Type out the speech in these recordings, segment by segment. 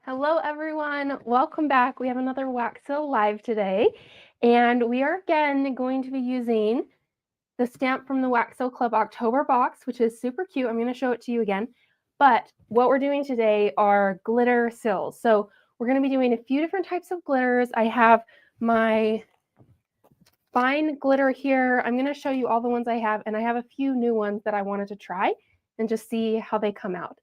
Hello, everyone. Welcome back. We have another Wax Seal Live today, and we are again going to be using the stamp from the Wax Seal Club October box, which is super cute. I'm going to show it to you again. But what we're doing today are glitter seals. So we're going to be doing a few different types of glitters. I have my fine glitter here. I'm going to show you all the ones I have, and I have a few new ones that I wanted to try and just see how they come out.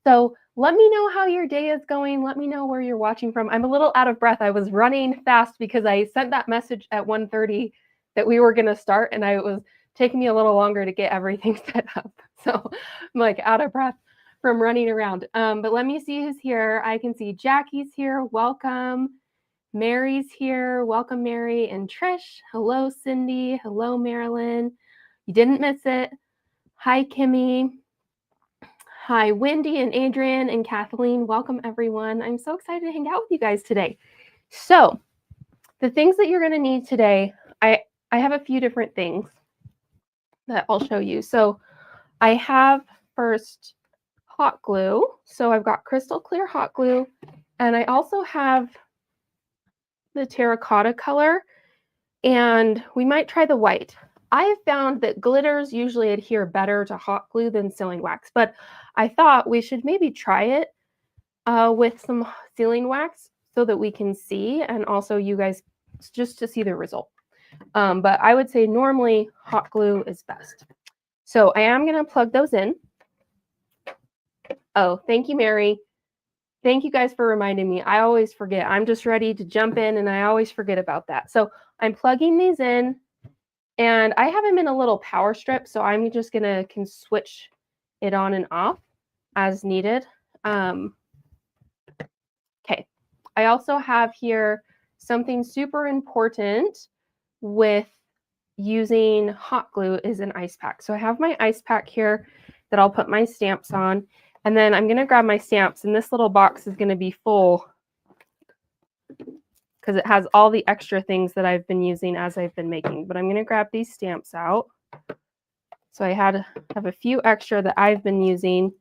So let me know how your day is going. Let me know where you're watching from. I'm a little out of breath. I was running fast because I sent that message at 1:30 that we were going to start, and it was taking me a little longer to get everything set up. So I'm like out of breath from running around. But let me see who's here. I can see Jackie's here. Welcome. Mary's here. Welcome, Mary and Trish. Hello, Cindy. Hello, Marilyn. You didn't miss it. Hi, Kimmy. Hi, Wendy and Adrian and Kathleen. Welcome, everyone. I'm so excited to hang out with you guys today. So the things that you're going to need today, I have a few different things that I'll show you. So I have first hot glue. So I've got crystal clear hot glue, and I also have the terracotta color, and we might try the white. I have found that glitters usually adhere better to hot glue than sealing wax, but I thought we should maybe try it with some sealing wax so that we can see, and also you guys just to see the result. But I would say normally hot glue is best. So I am going to plug those in. Oh, thank you, Mary. Thank you guys for reminding me. I always forget. I'm just ready to jump in, and I always forget about that. So I'm plugging these in, and I have them in a little power strip, so I'm just going to can switch it on and off as needed. Okay. I also have here something super important with using hot glue is an ice pack. So I have my ice pack here that I'll put my stamps on. And then I'm going to grab my stamps, and this little box is going to be full because it has all the extra things that I've been using as I've been making. But I'm going to grab these stamps out. So I have a few extra that I've been using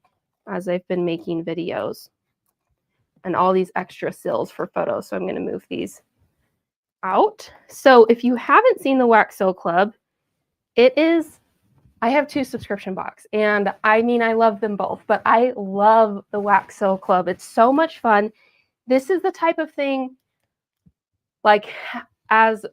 as I've been making videos, and all these extra seals for photos. So I'm going to move these out. So if you haven't seen the Wax Seal Club, I have 2 subscription boxes, and I mean, I love them both, but I love the Wax Seal Club. It's so much fun. This is the type of thing, like, as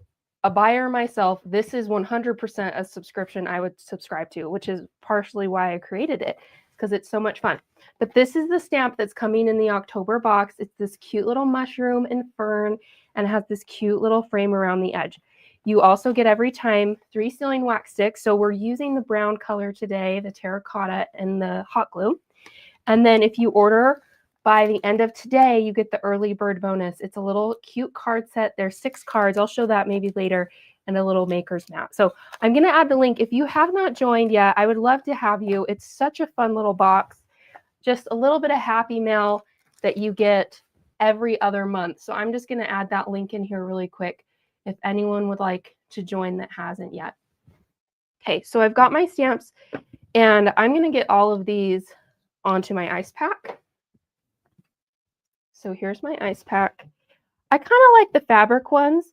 a buyer myself, this is 100% a subscription I would subscribe to, which is partially why I created it, because it's so much fun. But this is the stamp that's coming in the October box. It's this cute little mushroom and fern, and it has this cute little frame around the edge. You also get every time 3 sealing wax sticks. So we're using the brown color today, the terracotta and the hot glue. And then if you order by the end of today, you get the early bird bonus. It's a little cute card set. There's 6 cards. I'll show that maybe later, and a little maker's map. So I'm going to add the link. If you have not joined yet, I would love to have you. It's such a fun little box. Just a little bit of happy mail that you get every other month. So I'm just going to add that link in here really quick if anyone would like to join that hasn't yet. Okay, so I've got my stamps, and I'm going to get all of these onto my ice pack. So here's my ice pack. I kind of like the fabric ones.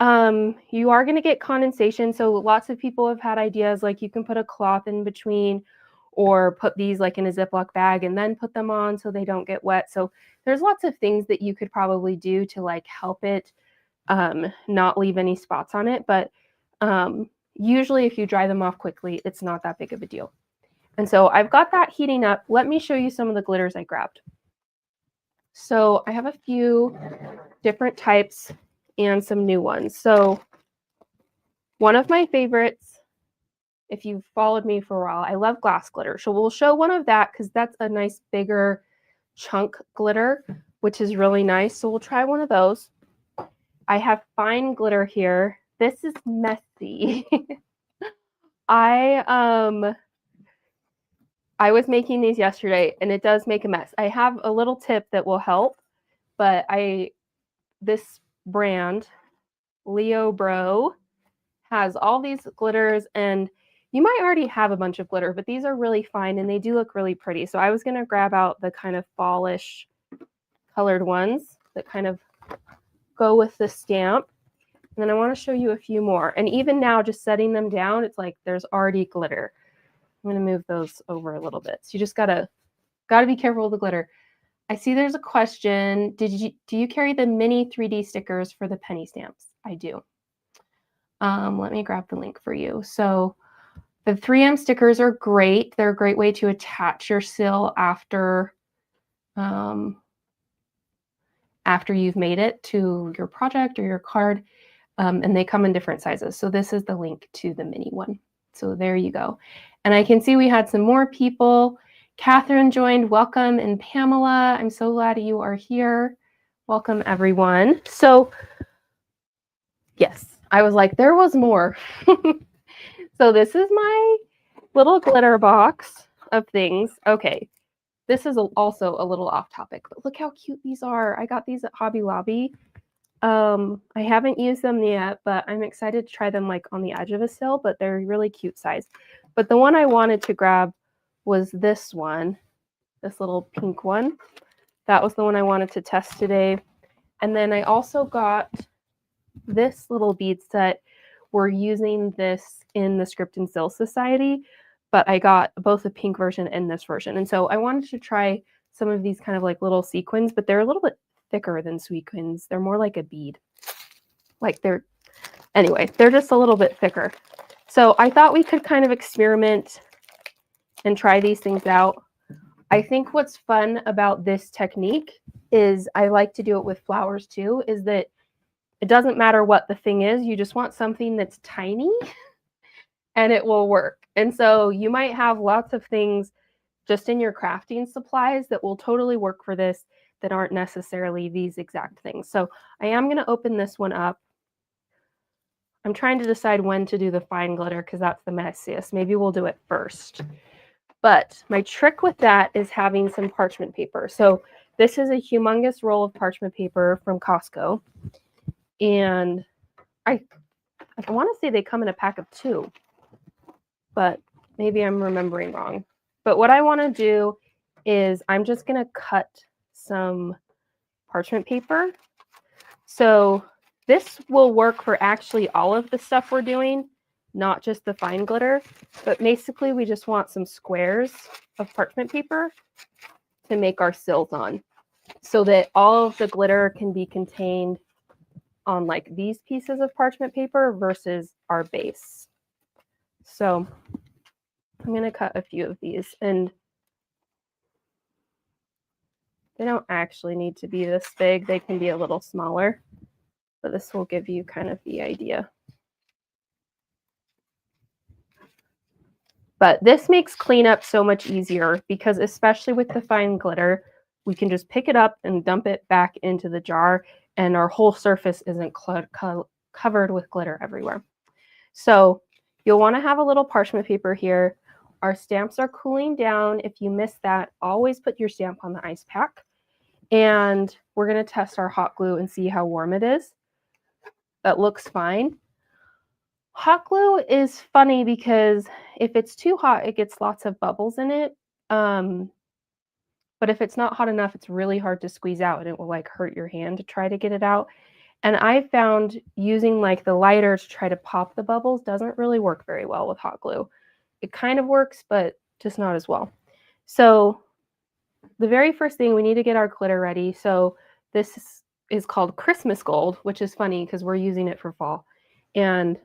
You are going to get condensation, so lots of people have had ideas like you can put a cloth in between, or put these like in a Ziploc bag and then put them on so they don't get wet. So there's lots of things that you could probably do to like help it not leave any spots on it. But usually if you dry them off quickly, it's not that big of a deal. And so I've got that heating up. Let me show you some of the glitters I grabbed. So I have a few different types and some new ones. So one of my favorites, if you've followed me for a while, I love glass glitter. So we'll show one of that because that's a nice bigger chunk glitter, which is really nice. So we'll try one of those. I have fine glitter here. This is messy. I was making these yesterday, and it does make a mess. I have a little tip that will help, but this brand, Leo Bro, has all these glitters, and you might already have a bunch of glitter, but these are really fine, and they do look really pretty. So I was going to grab out the kind of fallish colored ones that kind of go with the stamp. And then I want to show you a few more. And even now, just setting them down, it's like there's already glitter. I'm going to move those over a little bit. So you just gotta be careful with the glitter. I see there's a question. Do you carry the mini 3D stickers for the penny stamps? I do. Let me grab the link for you. So the 3M stickers are great. They're a great way to attach your seal after you've made it to your project or your card. And they come in different sizes. So this is the link to the mini one. So there you go. And I can see we had some more people. Catherine joined, welcome, and Pamela, I'm so glad you are here. Welcome, everyone. So yes, I was like, there was more. So this is my little glitter box of things. Okay, this is also a little off topic, but look how cute these are. I got these at Hobby Lobby. I haven't used them yet, but I'm excited to try them like on the edge of a sill, but they're really cute size. But the one I wanted to grab was this one, this little pink one. That was the one I wanted to test today. And then I also got this little bead set. We're using this in the Script and Seal Society, but I got both the pink version and this version. And so I wanted to try some of these kind of like little sequins, but they're a little bit thicker than sequins. They're more like a bead. Anyway, they're just a little bit thicker. So I thought we could kind of experiment and try these things out. I think what's fun about this technique is I like to do it with flowers too, is that it doesn't matter what the thing is, you just want something that's tiny and it will work. And so you might have lots of things just in your crafting supplies that will totally work for this that aren't necessarily these exact things. So I am going to open this one up. I'm trying to decide when to do the fine glitter because that's the messiest. Maybe we'll do it first. But my trick with that is having some parchment paper. So this is a humongous roll of parchment paper from Costco. And I want to say they come in a pack of 2, but maybe I'm remembering wrong. But what I want to do is I'm just going to cut some parchment paper. So this will work for actually all of the stuff we're doing, not just the fine glitter, but basically we just want some squares of parchment paper to make our sills on so that all of the glitter can be contained on like these pieces of parchment paper versus our base. So I'm going to cut a few of these, and they don't actually need to be this big. They can be a little smaller, but this will give you kind of the idea. But this makes cleanup so much easier because especially with the fine glitter, we can just pick it up and dump it back into the jar and our whole surface isn't covered with glitter everywhere. So you'll want to have a little parchment paper here. Our stamps are cooling down. If you miss that, always put your stamp on the ice pack. And we're going to test our hot glue and see how warm it is. That looks fine. Hot glue is funny because if it's too hot, it gets lots of bubbles in it. But if it's not hot enough, it's really hard to squeeze out and it will like hurt your hand to try to get it out. And I found using like the lighter to try to pop the bubbles doesn't really work very well with hot glue. It kind of works, but just not as well. So the very first thing, we need to get our glitter ready. So this is called Christmas Gold, which is funny because we're using it for fall. And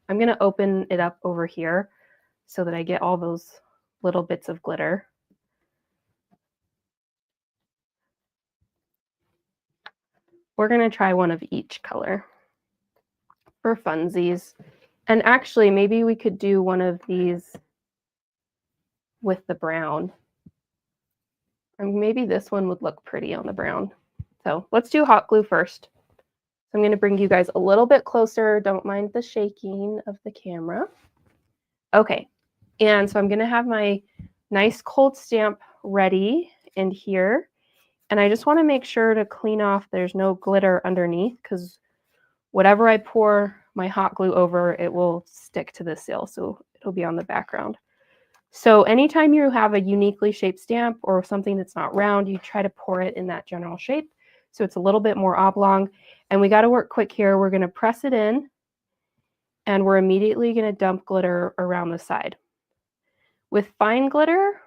I'm going to open it up over here so that I get all those little bits of glitter. We're going to try one of each color for funsies. And actually, maybe we could do one of these with the brown. And maybe this one would look pretty on the brown. So let's do hot glue first. So I'm going to bring you guys a little bit closer. Don't mind the shaking of the camera. Okay. And so I'm going to have my nice cold stamp ready in here. And I just want to make sure to clean off there's no glitter underneath because whatever I pour my hot glue over, it will stick to the seal. So it'll be on the background. So anytime you have a uniquely shaped stamp or something that's not round, you try to pour it in that general shape. So it's a little bit more oblong. And we got to work quick here. We're going to press it in and we're immediately going to dump glitter around the side. With fine glitter,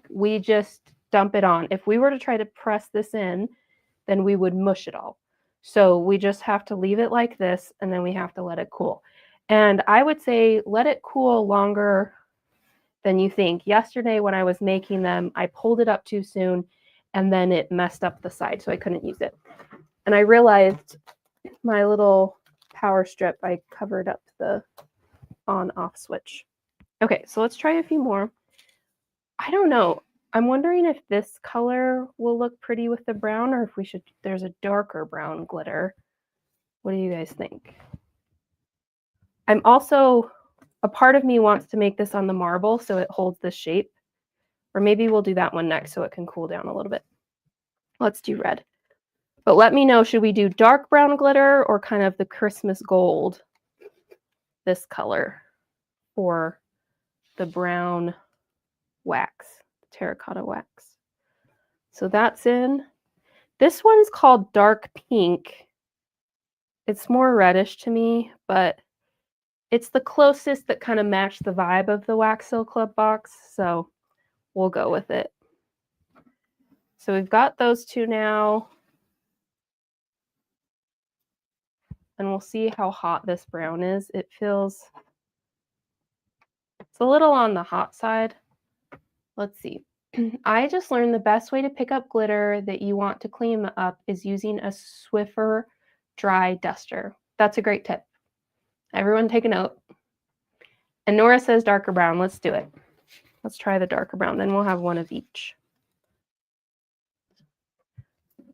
we just dump it on. If we were to try to press this in, then we would mush it all. So we just have to leave it like this, and then we have to let it cool. And I would say let it cool longer than you think. Yesterday when I was making them, I pulled it up too soon, and then it messed up the side, so I couldn't use it. And I realized my little power strip, I covered up the on-off switch. Okay, so let's try a few more. I don't know. I'm wondering if this color will look pretty with the brown, or if we should, there's a darker brown glitter. What do you guys think? I'm also, a part of me wants to make this on the marble so it holds the shape. Or maybe we'll do that one next so it can cool down a little bit. Let's do red. But let me know, should we do dark brown glitter or kind of the Christmas gold, this color, for the brown wax, terracotta wax? So that's in. This one's called dark pink. It's more reddish to me, but it's the closest that kind of matched the vibe of the Wax Seal Club box, so we'll go with it. So we've got those two now. And we'll see how hot this brown is. It feels, it's a little on the hot side. Let's see. I just learned the best way to pick up glitter that you want to clean up is using a Swiffer dry duster. That's a great tip. Everyone take a note. And Nora says darker brown. Let's do it. Let's try the darker brown. Then we'll have one of each.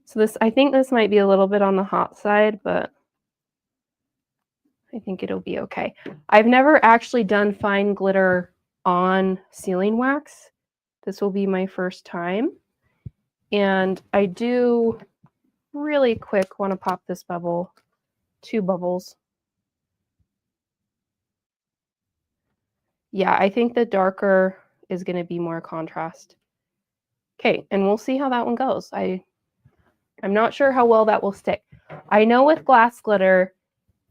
So this, I think this might be a little bit on the hot side, but I think it'll be okay. I've never actually done fine glitter on sealing wax. This will be my first time. And I do really quick want to pop this bubble, 2 bubbles. Yeah, I think the darker is going to be more contrast. Okay, and we'll see how that one goes. I'm not sure how well that will stick. I know with glass glitter,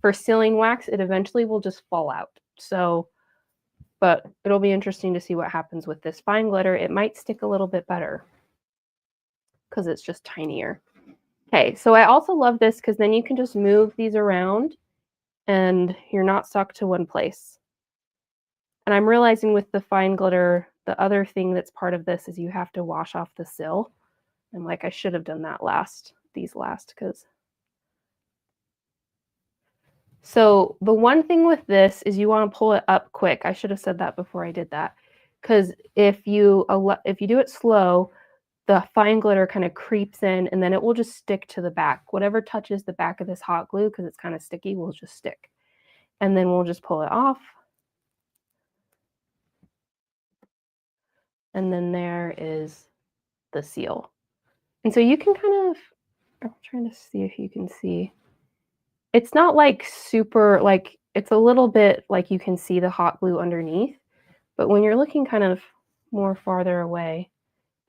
for sealing wax, it eventually will just fall out. So, but it'll be interesting to see what happens with this fine glitter. It might stick a little bit better because it's just tinier. Okay, so I also love this because then you can just move these around and you're not stuck to one place. And I'm realizing with the fine glitter, the other thing that's part of this is you have to wash off the sill. And like I should have done that these last, because. So the one thing with this is you want to pull it up quick. I should have said that before I did that, because if you do it slow, the fine glitter kind of creeps in and then it will just stick to the back. Whatever touches the back of this hot glue, because it's kind of sticky, will just stick. And then we'll just pull it off. And then there is the seal. And so you can kind of, I'm trying to see if you can see. It's not like super, like it's a little bit like you can see the hot glue underneath, but when you're looking kind of more farther away,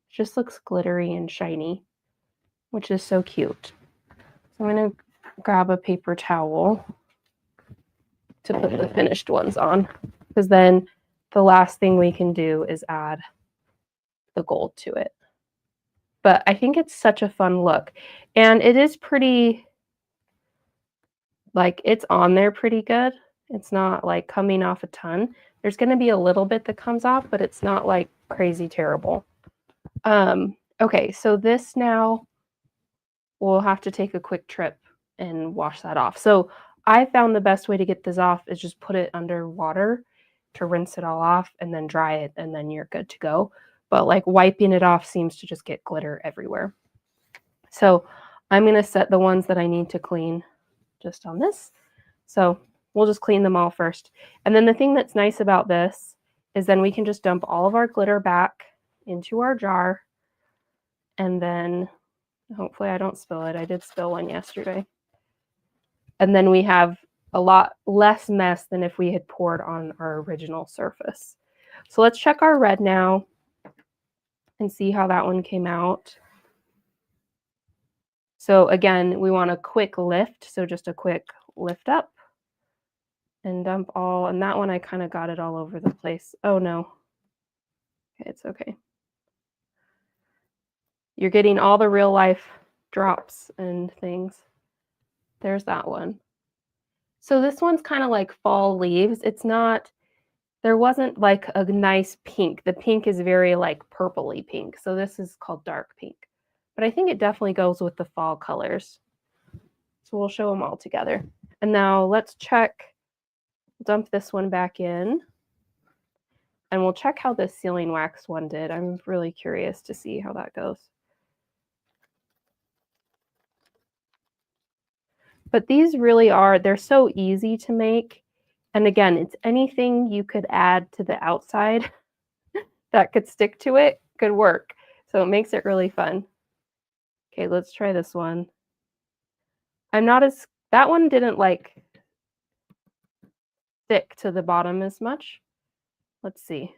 it just looks glittery and shiny, which is so cute. So I'm going to grab a paper towel to put the finished ones on, because then the last thing we can do is add the gold to it. But I think it's such a fun look, and it is pretty, like it's on there pretty good. It's not like coming off a ton. There's going to be a little bit that comes off, but it's not like crazy terrible. Okay, so this now we'll have to take a quick trip and wash that off. So I found the best way to get this off is just put it under water to rinse it all off and then dry it, and then you're good to go. But like wiping it off seems to just get glitter everywhere. So I'm going to set the ones that I need to clean just on this. So we'll just clean them all first. And then the thing that's nice about this is then we can just dump all of our glitter back into our jar. And then hopefully I don't spill it. I did spill one yesterday. And then we have a lot less mess than if we had poured on our original surface. So let's check our red now and see how that one came out. So again, we want a quick lift. So just a quick lift up and dump all, and that one I kind of got it all over the place. Oh no. Okay, it's okay. You're getting all the real life drops and things. There's that one. So this one's kind of like fall leaves. It's not, there wasn't like a nice pink. The pink is very like purpley pink. So this is called dark pink. But I think it definitely goes with the fall colors. So we'll show them all together. And now let's check, dump this one back in. And we'll check how this sealing wax one did. I'm really curious to see how that goes. But these really are, they're so easy to make. And again, it's anything you could add to the outside that could stick to it could work. So it makes it really fun. Okay, let's try this one. I'm not as, that one didn't like stick to the bottom as much. Let's see.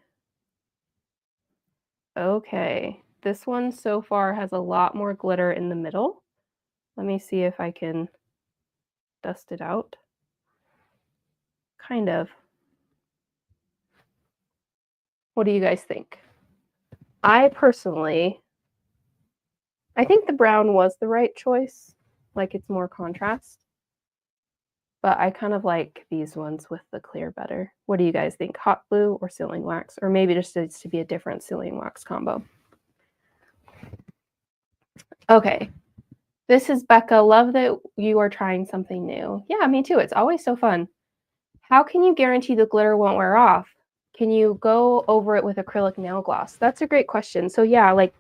Okay, this one so far has a lot more glitter in the middle. Let me see if I can dust it out. Kind of. What do you guys think? I personally, I think the brown was the right choice. Like it's more contrast. But I kind of like these ones with the clear better. What do you guys think? Hot glue or sealing wax? Or maybe just needs to be a different sealing wax combo. Okay. This is Becca. Love that you are trying something new. Yeah, me too. It's always so fun. How can you guarantee the glitter won't wear off? Can you go over it with acrylic nail gloss? That's a great question. So yeah, like,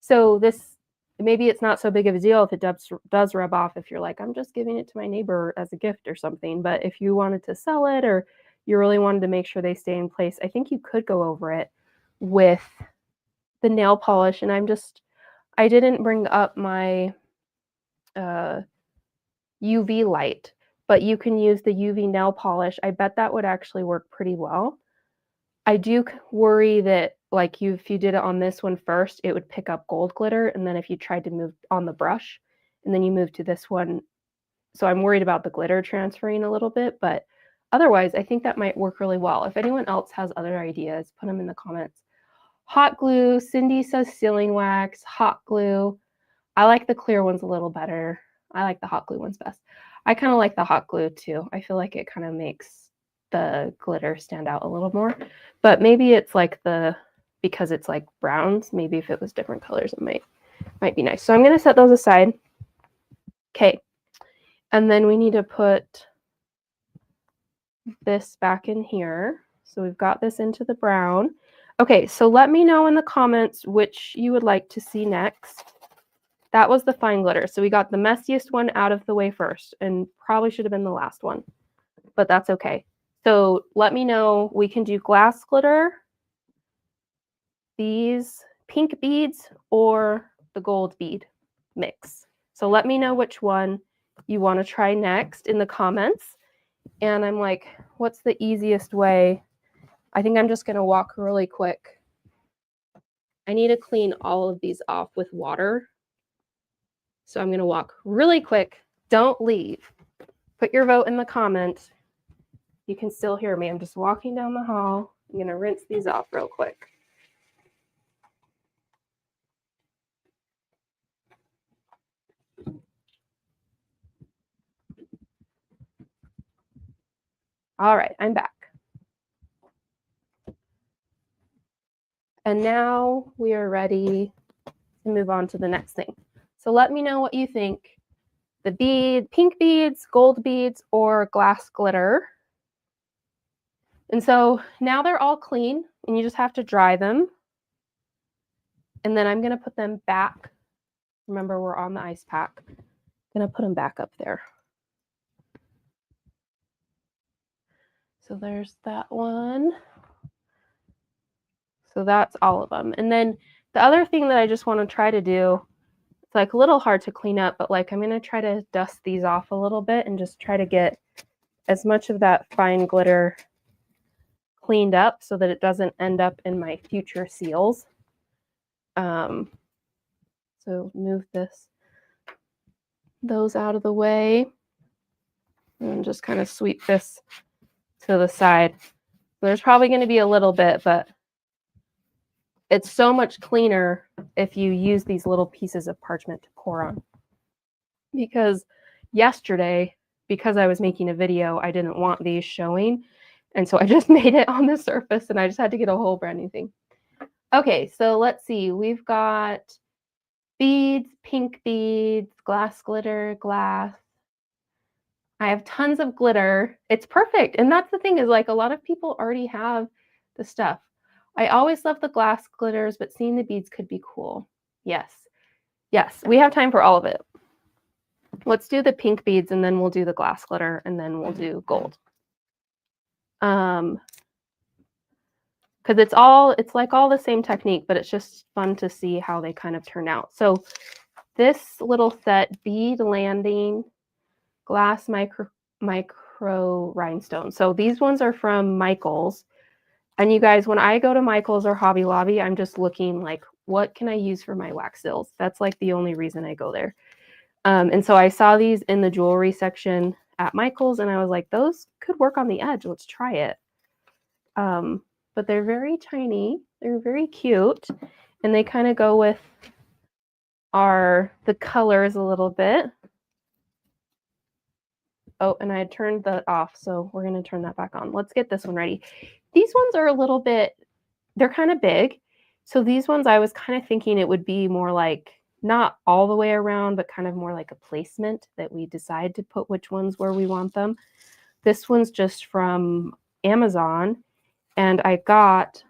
so this, maybe it's not so big of a deal if it does rub off, if you're like, I'm just giving it to my neighbor as a gift or something. But if you wanted to sell it or you really wanted to make sure they stay in place, I think you could go over it with the nail polish. And I didn't bring up my UV light, but you can use the UV nail polish. I bet that would actually work pretty well. I do worry that like if you did it on this one first, it would pick up gold glitter. And then if you tried to move on the brush and then you move to this one, so I'm worried about the glitter transferring a little bit, but otherwise I think that might work really well. If anyone else has other ideas, put them in the comments. Hot glue, Cindy says sealing wax, hot glue. I like the clear ones a little better. I like the hot glue ones best. I kind of like the hot glue too. I feel like it kind of makes the glitter stand out a little more, but maybe it's like because it's like browns, maybe if it was different colors, it might be nice. So I'm going to set those aside. Okay. And then we need to put this back in here. So we've got this into the brown. Okay. So let me know in the comments which you would like to see next. That was the fine glitter. So we got the messiest one out of the way first and probably should have been the last one, but that's okay. So let me know. We can do glass glitter, these pink beads, or the gold bead mix. So let me know which one you want to try next in the comments. And I'm like, what's the easiest way? I think I'm just going to walk really quick. I need to clean all of these off with water. So I'm going to walk really quick. Don't leave. Put your vote in the comments. You can still hear me. I'm just walking down the hall. I'm going to rinse these off real quick. All right, I'm back. And now we are ready to move on to the next thing. So let me know what you think. The pink beads, gold beads, or glass glitter. And so now they're all clean and you just have to dry them. And then I'm going to put them back. Remember, we're on the ice pack. I'm going to put them back up there. So there's that one. So that's all of them. And then the other thing that I just want to try to do, it's like a little hard to clean up, but like I'm going to try to dust these off a little bit and just try to get as much of that fine glitter cleaned up so that it doesn't end up in my future seals. So move those out of the way, and just kind of sweep this to the side. There's probably going to be a little bit, but it's so much cleaner if you use these little pieces of parchment to pour on. Because yesterday, because I was making a video, I didn't want these showing. And so I just made it on the surface, and I just had to get a whole brand new thing. Okay, so let's see. We've got beads, pink beads, glass glitter, glass. I have tons of glitter. It's perfect. And that's the thing, is like a lot of people already have the stuff. I always love the glass glitters, but seeing the beads could be cool. Yes. Yes, we have time for all of it. Let's do the pink beads, and then we'll do the glass glitter, and then we'll do gold. Because it's like all the same technique, but it's just fun to see how they kind of turn out. So this little set, bead landing, glass micro rhinestone. So these ones are from Michaels. And you guys, when I go to Michaels or Hobby Lobby, I'm just looking like, what can I use for my wax seals? That's like the only reason I go there. And so I saw these in the jewelry section at Michaels, and I was like, those could work on the edge. Let's try it. But they're very tiny. They're very cute. And they kind of go with the colors a little bit. Oh, and I had turned that off, so we're going to turn that back on. Let's get this one ready. These ones are a little bit, they're kind of big. So these ones, I was kind of thinking it would be more like, not all the way around, but kind of more like a placement that we decide to put which ones where we want them. This one's just from Amazon, and I got,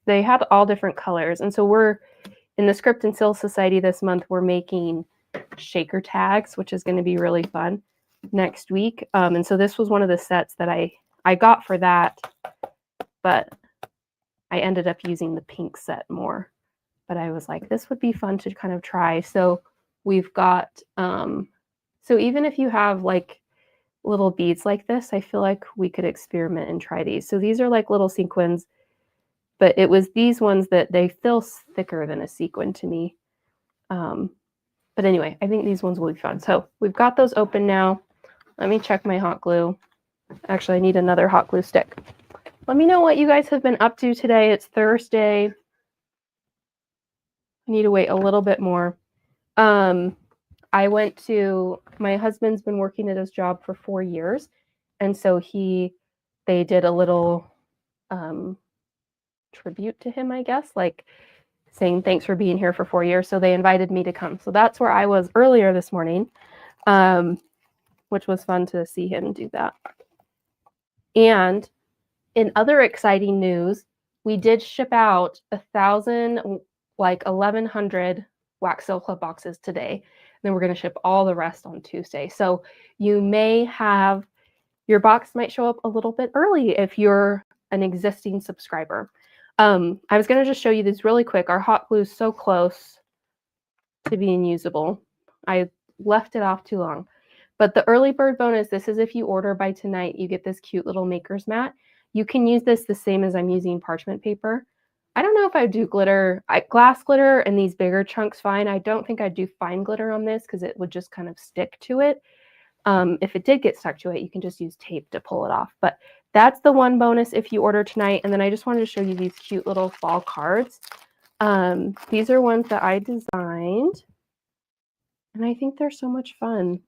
they had all different colors. And so we're in the Script and Seal Society this month, we're making shaker tags, which is going to be really fun next week. And so this was one of the sets that I got for that, but I ended up using the pink set more. But I was like, this would be fun to kind of try. So we've got, so even if you have like little beads like this, I feel like we could experiment and try these. So these are like little sequins, but it was these ones that they feel thicker than a sequin to me. But anyway, I think these ones will be fun. So we've got those open now. Let me check my hot glue. Actually, I need another hot glue stick. Let me know what you guys have been up to today. It's Thursday. I need to wait a little bit more. My husband's been working at his job for 4 years. And so they did a little tribute to him, I guess, like saying thanks for being here for 4 years. So they invited me to come. So that's where I was earlier this morning, which was fun to see him do that. And in other exciting news, we did ship out 1,100 Wax Seal Club boxes today. And then we're going to ship all the rest on Tuesday. So you may have, your box might show up a little bit early if you're an existing subscriber. I was going to just show you this really quick. Our hot glue is so close to being usable. I left it off too long. But the early bird bonus, this is if you order by tonight, you get this cute little maker's mat. You can use this the same as I'm using parchment paper. I don't know if I would do glitter, glass glitter and these bigger chunks fine. I don't think I'd do fine glitter on this because it would just kind of stick to it. If it did get stuck to it, you can just use tape to pull it off. But that's the one bonus if you order tonight. And then I just wanted to show you these cute little fall cards. These are ones that I designed, and I think they're so much fun.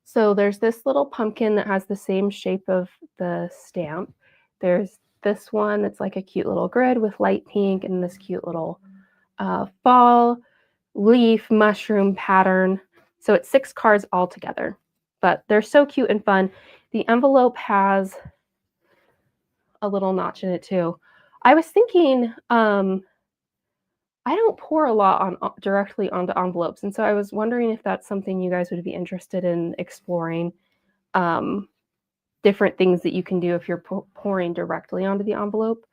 So there's this little pumpkin that has the same shape of the stamp. There's this one that's like a cute little grid with light pink and this cute little fall leaf mushroom pattern. So it's 6 cards all together, but they're so cute and fun. The envelope has a little notch in it too. I was thinking, I don't pour a lot directly onto envelopes. And so I was wondering if that's something you guys would be interested in exploring, different things that you can do if you're pouring directly onto the envelope.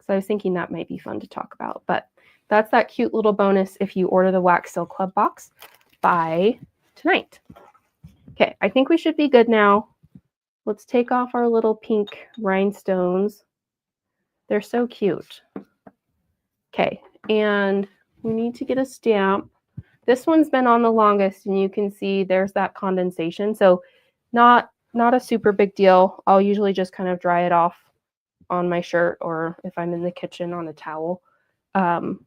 So I was thinking that might be fun to talk about, but that's that cute little bonus if you order the Wax Seal Club box by tonight. Okay, I think we should be good now. let's take off our little pink rhinestones. They're so cute. Okay, and we need to get a stamp. This one's been on the longest, and you can see there's that condensation. So not a super big deal. I'll usually just kind of dry it off on my shirt, or if I'm in the kitchen, on a towel. But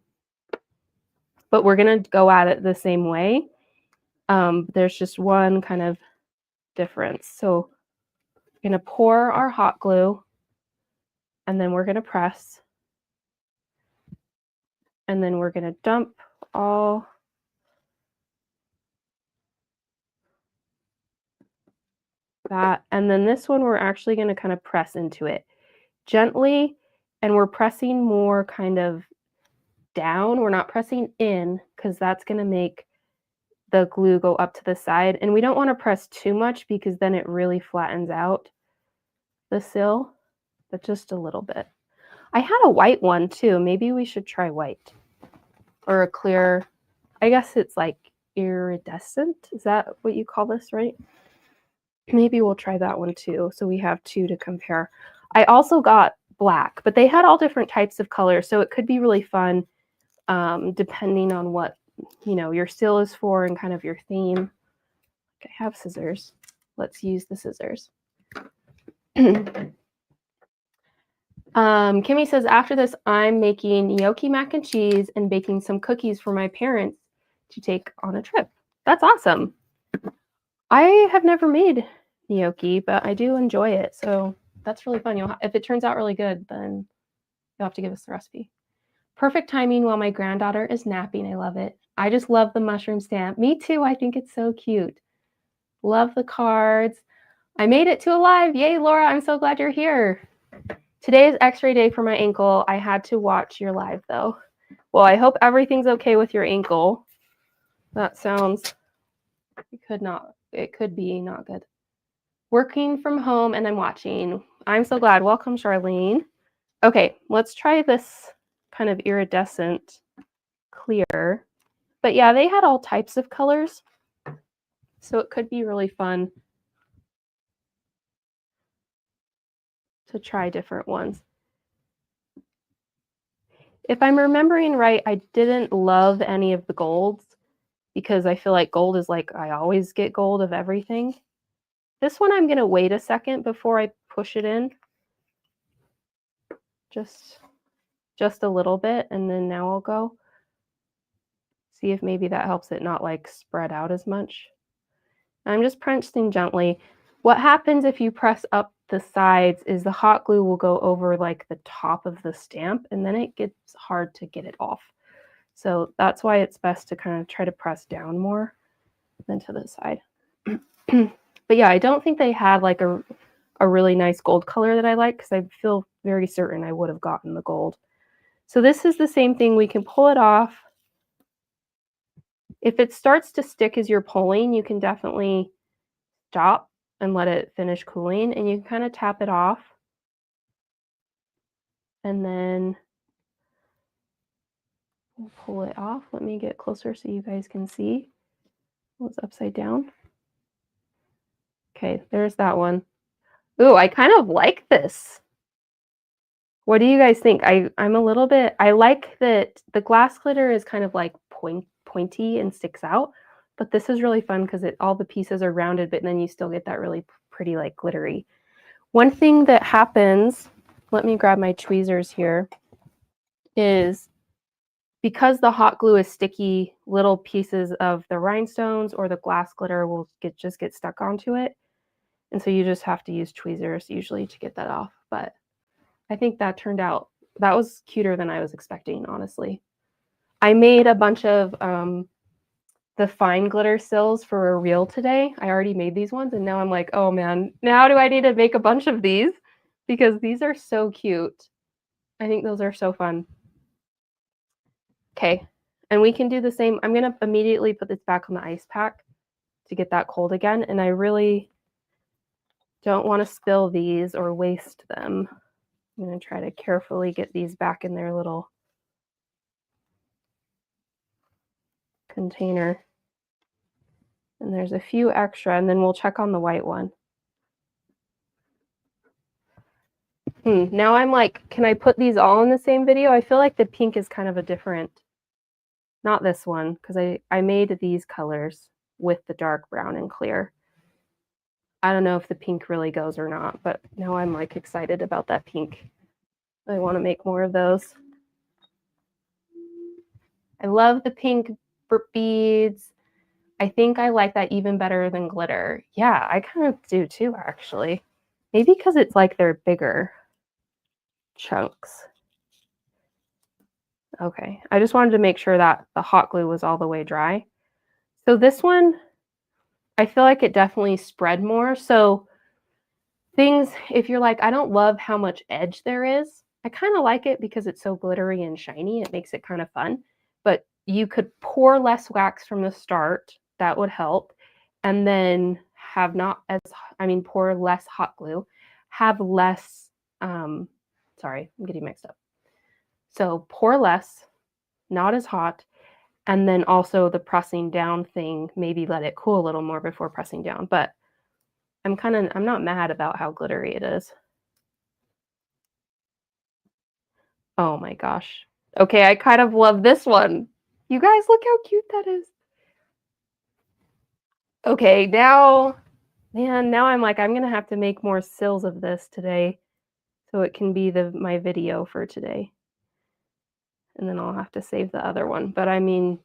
we're going to go at it the same way. There's just one kind of difference. So we're going to pour our hot glue, and then we're going to press. And then we're going to dump all that. And then this one, we're actually going to kind of press into it gently, and we're pressing more kind of down. We're not pressing in, because that's going to make the glue go up to the side. And we don't want to press too much, because then it really flattens out the sill, but just a little bit. I had a white one too. Maybe we should try white, or a clear, I guess it's like iridescent. Is that what you call this, right? Maybe we'll try that one too. So we have two to compare. I also got black, but they had all different types of colors. So it could be really fun, depending on what, your still is for and kind of your theme. I have scissors. Let's use the scissors. Kimmy says, after this, I'm making gnocchi mac and cheese and baking some cookies for my parents to take on a trip. That's awesome. I have never made gnocchi, but I do enjoy it. So that's really fun. If it turns out really good, then you'll have to give us the recipe. Perfect timing while my granddaughter is napping. I love it. I just love the mushroom stamp. Me too. I think it's so cute. Love the cards. I made it to a live. Yay, Laura. I'm so glad you're here. Today is x-ray day for my ankle. I had to watch your live though. Well, I hope everything's okay with your ankle. That sounds, it could be not good. Working from home and I'm watching. I'm so glad. Welcome, Charlene. Okay, let's try this kind of iridescent clear. But yeah, they had all types of colors, so it could be really fun to try different ones. If I'm remembering right, I didn't love any of the golds, because I feel like gold is like, I always get gold of everything. This one, I'm going to wait a second before I push it in. Just a little bit, and then now I'll go. See if maybe that helps it not like spread out as much. I'm just pressing gently. What happens if you press up the sides is the hot glue will go over like the top of the stamp, and then it gets hard to get it off. So that's why it's best to kind of try to press down more than to the side. But yeah, I don't think they had like a really nice gold color that I like, because I feel very certain I would have gotten the gold. So this is the same thing. We can pull it off. If it starts to stick as you're pulling, you can definitely stop and let it finish cooling, and you can kind of tap it off. And then we'll pull it off. Let me get closer so you guys can see. It's upside down. Okay, there's that one. Ooh, I kind of like this. What do you guys think? I'm a little bit, I like that the glass glitter is kind of like pointy and sticks out, but this is really fun because all the pieces are rounded, but then you still get that really pretty like glittery. One thing that happens, let me grab my tweezers here, is because the hot glue is sticky, little pieces of the rhinestones or the glass glitter will just get stuck onto it. And so you just have to use tweezers usually to get that off. But I think that turned out, that was cuter than I was expecting, honestly. I made a bunch of the fine glitter sills for a reel today. I already made these ones, and now I'm like, oh man, now do I need to make a bunch of these? Because these are so cute. I think those are so fun. Okay, and we can do the same. I'm gonna immediately put this back on the ice pack to get that cold again, and I really don't want to spill these or waste them. I'm gonna try to carefully get these back in their little container. And there's a few extra, and then we'll check on the white one. Now I'm like, can I put these all in the same video? I feel like the pink is kind of a different, not this one, because I made these colors with the dark brown and clear. I don't know if the pink really goes or not, but now I'm like excited about that pink. I want to make more of those. I love the pink beads. I think I like that even better than glitter. Yeah, I kind of do too, actually. Maybe because it's like they're bigger chunks. Okay, I just wanted to make sure that the hot glue was all the way dry. So this one, I feel like it definitely spread more. So things, if you're like, I don't love how much edge there is, I kind of like it because it's so glittery and shiny. It makes it kind of fun. But you could pour less wax from the start. That would help. And then have not as, pour less hot glue. Have less, sorry, I'm getting mixed up. So pour less, not as hot. And then also the pressing down thing, maybe let it cool a little more before pressing down. But I'm not mad about how glittery it is. Oh my gosh. Okay, I kind of love this one. You guys, look how cute that is. Okay, now I'm like, I'm gonna have to make more sills of this today so it can be my video for today. And then I'll have to save the other one. But I mean,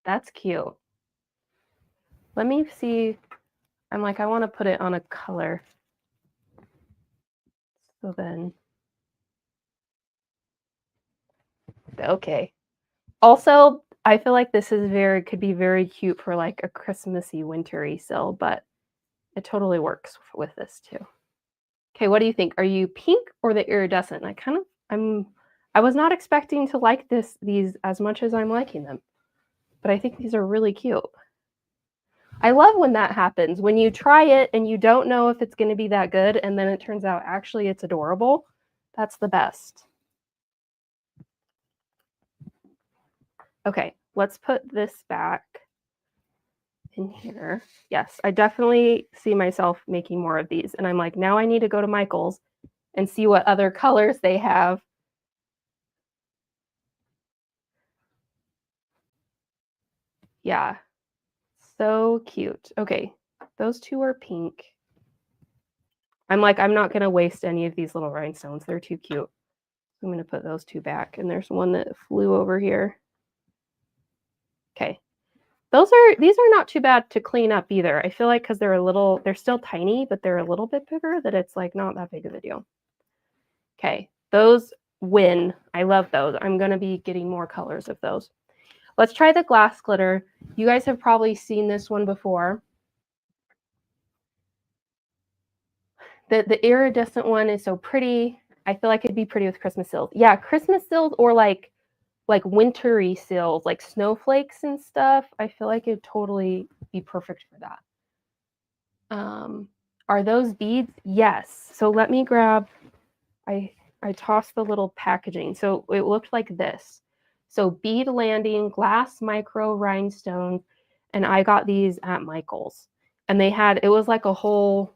that's cute. Let me see. I'm like, I want to put it on a color. So then, okay. Also, I feel like this is could be very cute for like a Christmassy, wintry sill, but it totally works with this too. Okay, what do you think? Are you pink or the iridescent? I was not expecting to like these as much as I'm liking them, but I think these are really cute. I love when that happens, when you try it and you don't know if it's going to be that good, and then it turns out actually it's adorable. That's the best. Okay, let's put this back in here. Yes, I definitely see myself making more of these. And I'm like, now I need to go to Michael's and see what other colors they have. Yeah, so cute. Okay, those two are pink. I'm like, I'm not going to waste any of these little rhinestones. They're too cute. I'm going to put those two back. And there's one that flew over here. Okay. These are not too bad to clean up either. I feel like because they're still tiny, but they're a little bit bigger, that it's like not that big of a deal. Okay, those win. I love those. I'm going to be getting more colors of those. Let's try the glass glitter. You guys have probably seen this one before. The iridescent one is so pretty. I feel like it'd be pretty with Christmas sills. Yeah, Christmas sills or like wintry sills, like snowflakes and stuff. I feel like it'd totally be perfect for that. Are those beads? Yes. So let me grab, I tossed the little packaging. So it looked like this. So bead landing, glass micro rhinestones, and I got these at Michael's. And it was like a whole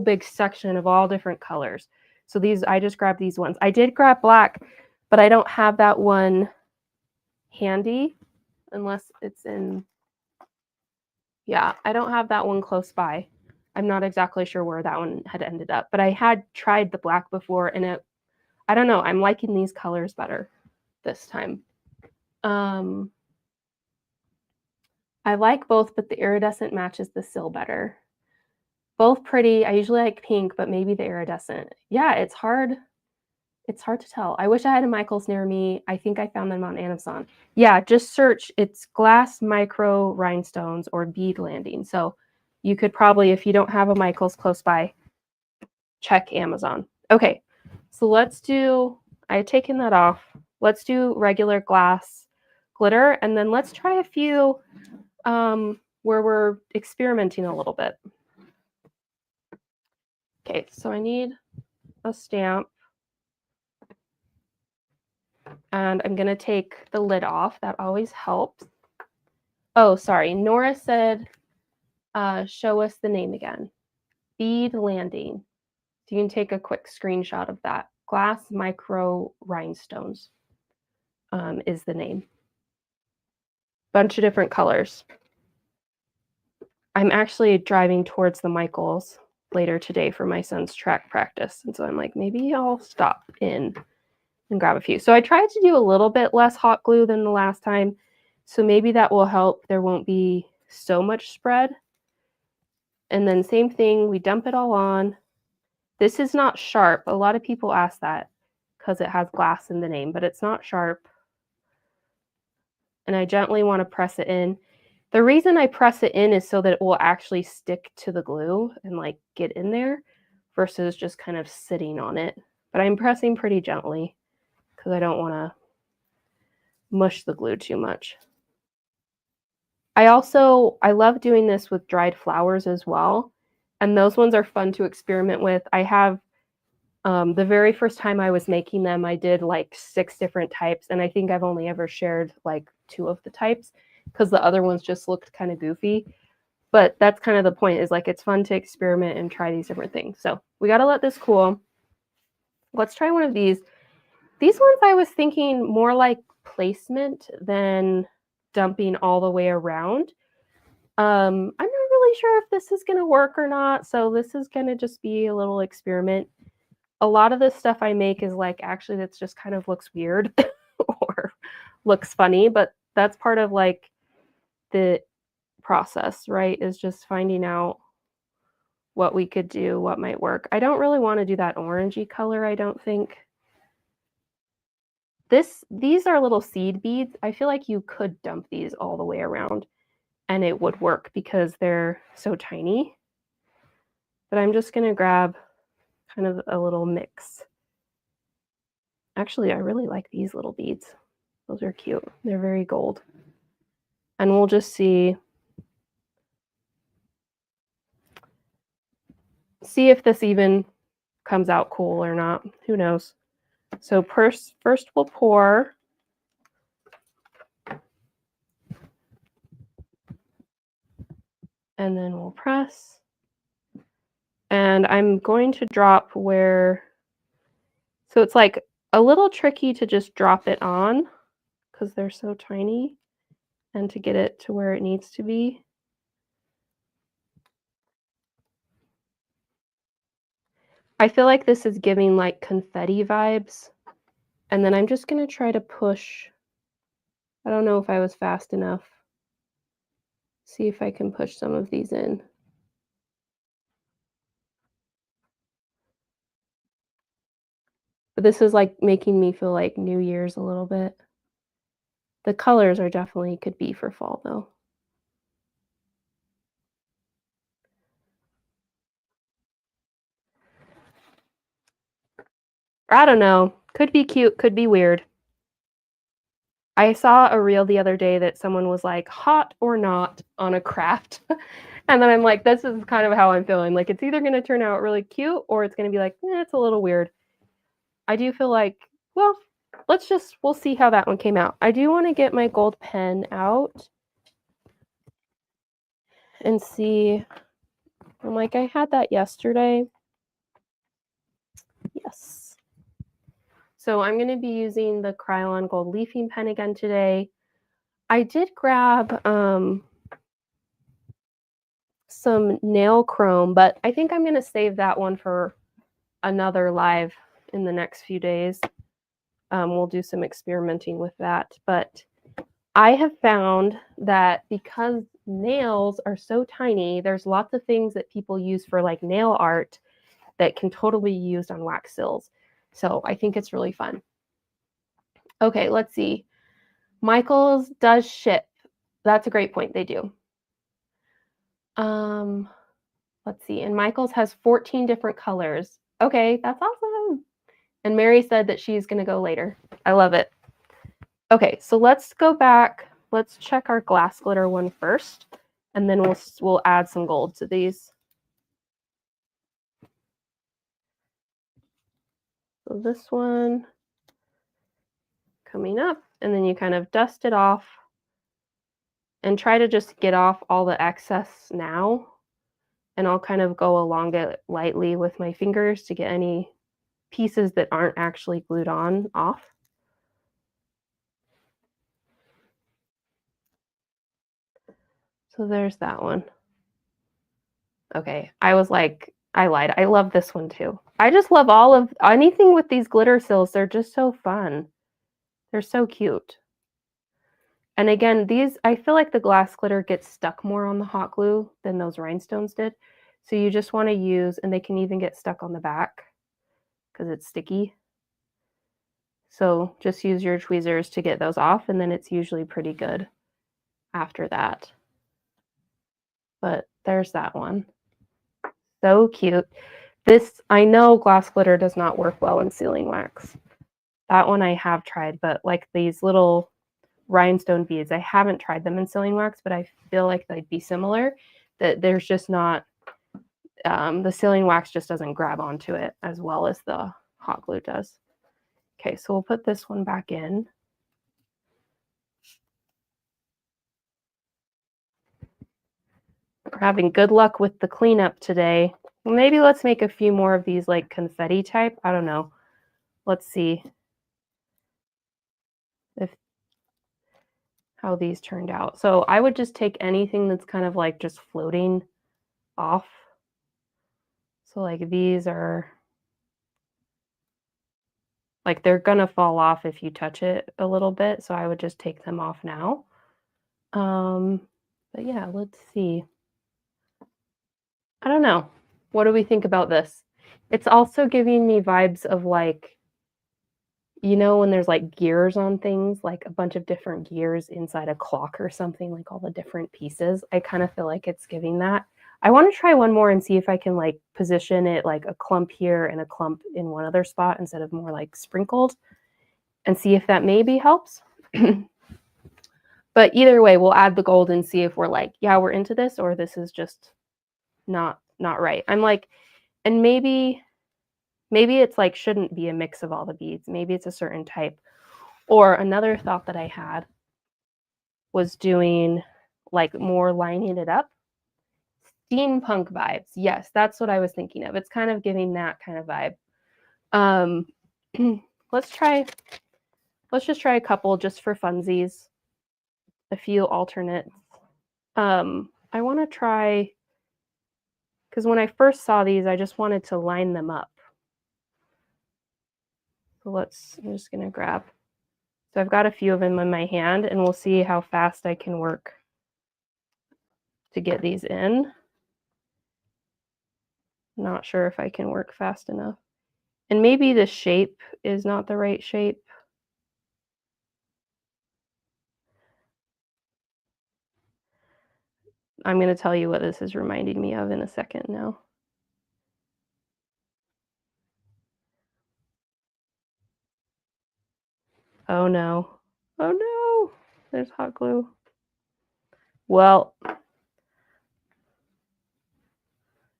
big section of all different colors. So I just grabbed these ones. I did grab black, but I don't have that one handy unless it's in, yeah, I don't have that one close by. I'm not exactly sure where that one had ended up, but I had tried the black before and I don't know, I'm liking these colors better this time. I like both, but the iridescent matches the sill better. Both pretty. I usually like pink, but maybe the iridescent. Yeah, it's hard. It's hard to tell. I wish I had a Michael's near me. I think I found them on Amazon. Yeah, just search. It's glass micro rhinestones or bead landing. So you could probably, if you don't have a Michael's close by, check Amazon. Okay, so I had taken that off. Let's do regular glass glitter, and then let's try a few where we're experimenting a little bit. Okay, so I need a stamp. And I'm going to take the lid off. That always helps. Oh, sorry. Nora said, show us the name again. Bead Landing. So you can take a quick screenshot of that. Glass Micro Rhinestones is the name. Bunch of different colors. I'm actually driving towards the Michaels later today for my son's track practice. And so I'm like, maybe I'll stop in and grab a few. So I tried to do a little bit less hot glue than the last time. So maybe that will help. There won't be so much spread. And then same thing, we dump it all on. This is not sharp. A lot of people ask that because it has glass in the name, but it's not sharp. And I gently want to press it in. The reason I press it in is so that it will actually stick to the glue and like get in there versus just kind of sitting on it. But I'm pressing pretty gently because I don't want to mush the glue too much. I love doing this with dried flowers as well. And those ones are fun to experiment with. I have the very first time I was making them, I did like 6 different types. And I think I've only ever shared like 2 of the types because the other ones just looked kind of goofy. But that's kind of the point, is like it's fun to experiment and try these different things. So we got to let this cool. Let's try one of these. These ones I was thinking more like placement than dumping all the way around. I'm not really sure if this is going to work or not. So this is going to just be a little experiment. A lot of the stuff I make is like, actually, that's just kind of looks weird or looks funny, but that's part of like the process, right? Is just finding out what we could do, what might work. I don't really want to do that orangey color, I don't think. These are little seed beads. I feel like you could dump these all the way around and it would work because they're so tiny. But I'm just going to grab kind of a little mix. Actually, I really like these little beads. Those are cute. They're very gold. And we'll just see if this even comes out cool or not. Who knows? So first we'll pour. And then we'll press. And I'm going to drop where, so it's like a little tricky to just drop it on because they're so tiny and to get it to where it needs to be. I feel like this is giving like confetti vibes. And then I'm just going to try to push. I don't know if I was fast enough. See if I can push some of these in. But this is like making me feel like New Year's a little bit. The colors are definitely could be for fall though. I don't know. Could be cute, could be weird. I saw a reel the other day that someone was like, hot or not on a craft. And then I'm like, this is kind of how I'm feeling. Like, it's either going to turn out really cute or it's going to be like, it's a little weird. I do feel like, well, we'll see how that one came out. I do want to get my gold pen out and see. I'm like, I had that yesterday. Yes. So I'm going to be using the Krylon Gold Leafing pen again today. I did grab some nail chrome, but I think I'm going to save that one for another live in the next few days. We'll do some experimenting with that. But I have found that because nails are so tiny, there's lots of things that people use for like nail art that can totally be used on wax seals. So I think it's really fun. Okay, let's see. Michaels does ship. That's a great point. They do. Let's see. And Michaels has 14 different colors. Okay, that's awesome. And Mary said that she's going to go later. I love it. Okay, so let's go back. Let's check our glass glitter one first, and then we'll add some gold to these. So this one coming up, and then you kind of dust it off and try to just get off all the excess now. and I'll kind of go along it lightly with my fingers to get any pieces that aren't actually glued on off. So there's that one. Okay, I was like, I lied. I love this one too. I just love all of anything with these glitter sills. They're just so fun. They're so cute. And again, these, I feel like the glass glitter gets stuck more on the hot glue than those rhinestones did. So you just want to use, and they can even get stuck on the back because it's sticky. So just use your tweezers to get those off, and then it's usually pretty good after that. But there's that one. So cute. This, I know glass glitter does not work well in sealing wax. That one I have tried, but like these little rhinestone beads, I haven't tried them in sealing wax, but I feel like they'd be similar. That there's just not, the sealing wax just doesn't grab onto it as well as the hot glue does. Okay, so we'll put this one back in. We're having good luck with the cleanup today. Maybe let's make a few more of these like confetti type. I don't know. Let's see if how these turned out. So I would just take anything that's kind of like just floating off. So like these are like they're gonna fall off if you touch it a little bit. So I would just take them off now. But yeah, let's see. I don't know. What do we think about this? It's also giving me vibes of like, you know, when there's like gears on things, like a bunch of different gears inside a clock or something, like all the different pieces. I kind of feel like it's giving that. I want to try one more and see if I can like position it like a clump here and a clump in one other spot instead of more like sprinkled, and see if that maybe helps. But either way, we'll add the gold and see if we're like, yeah, we're into this, or this is just not right. I'm like, and maybe it's like shouldn't be a mix of all the beads. Maybe it's a certain type. Or another thought that I had was doing like more lining it up. Steampunk vibes. Yes, that's what I was thinking of. It's kind of giving that kind of vibe. Let's just try a couple just for funsies. A few alternates. I want to try, because when I first saw these, I just wanted to line them up. So I'm just going to grab. So I've got a few of them in my hand, and we'll see how fast I can work to get these in. Not sure if I can work fast enough. And maybe the shape is not the right shape. I'm going to tell you what this is reminding me of in a second now. Oh no. Oh no. There's hot glue. Well,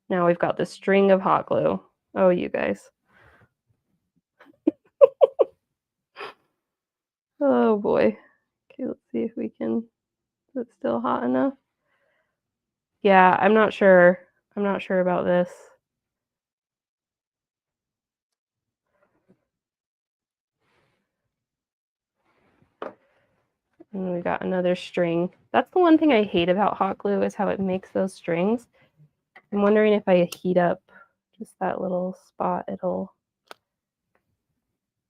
now we've got the string of hot glue. Oh, you guys. Oh boy. Okay, let's see if we can. Is it still hot enough? Yeah, I'm not sure. I'm not sure about this. And we got another string. That's the one thing I hate about hot glue is how it makes those strings. I'm wondering if I heat up just that little spot, it'll,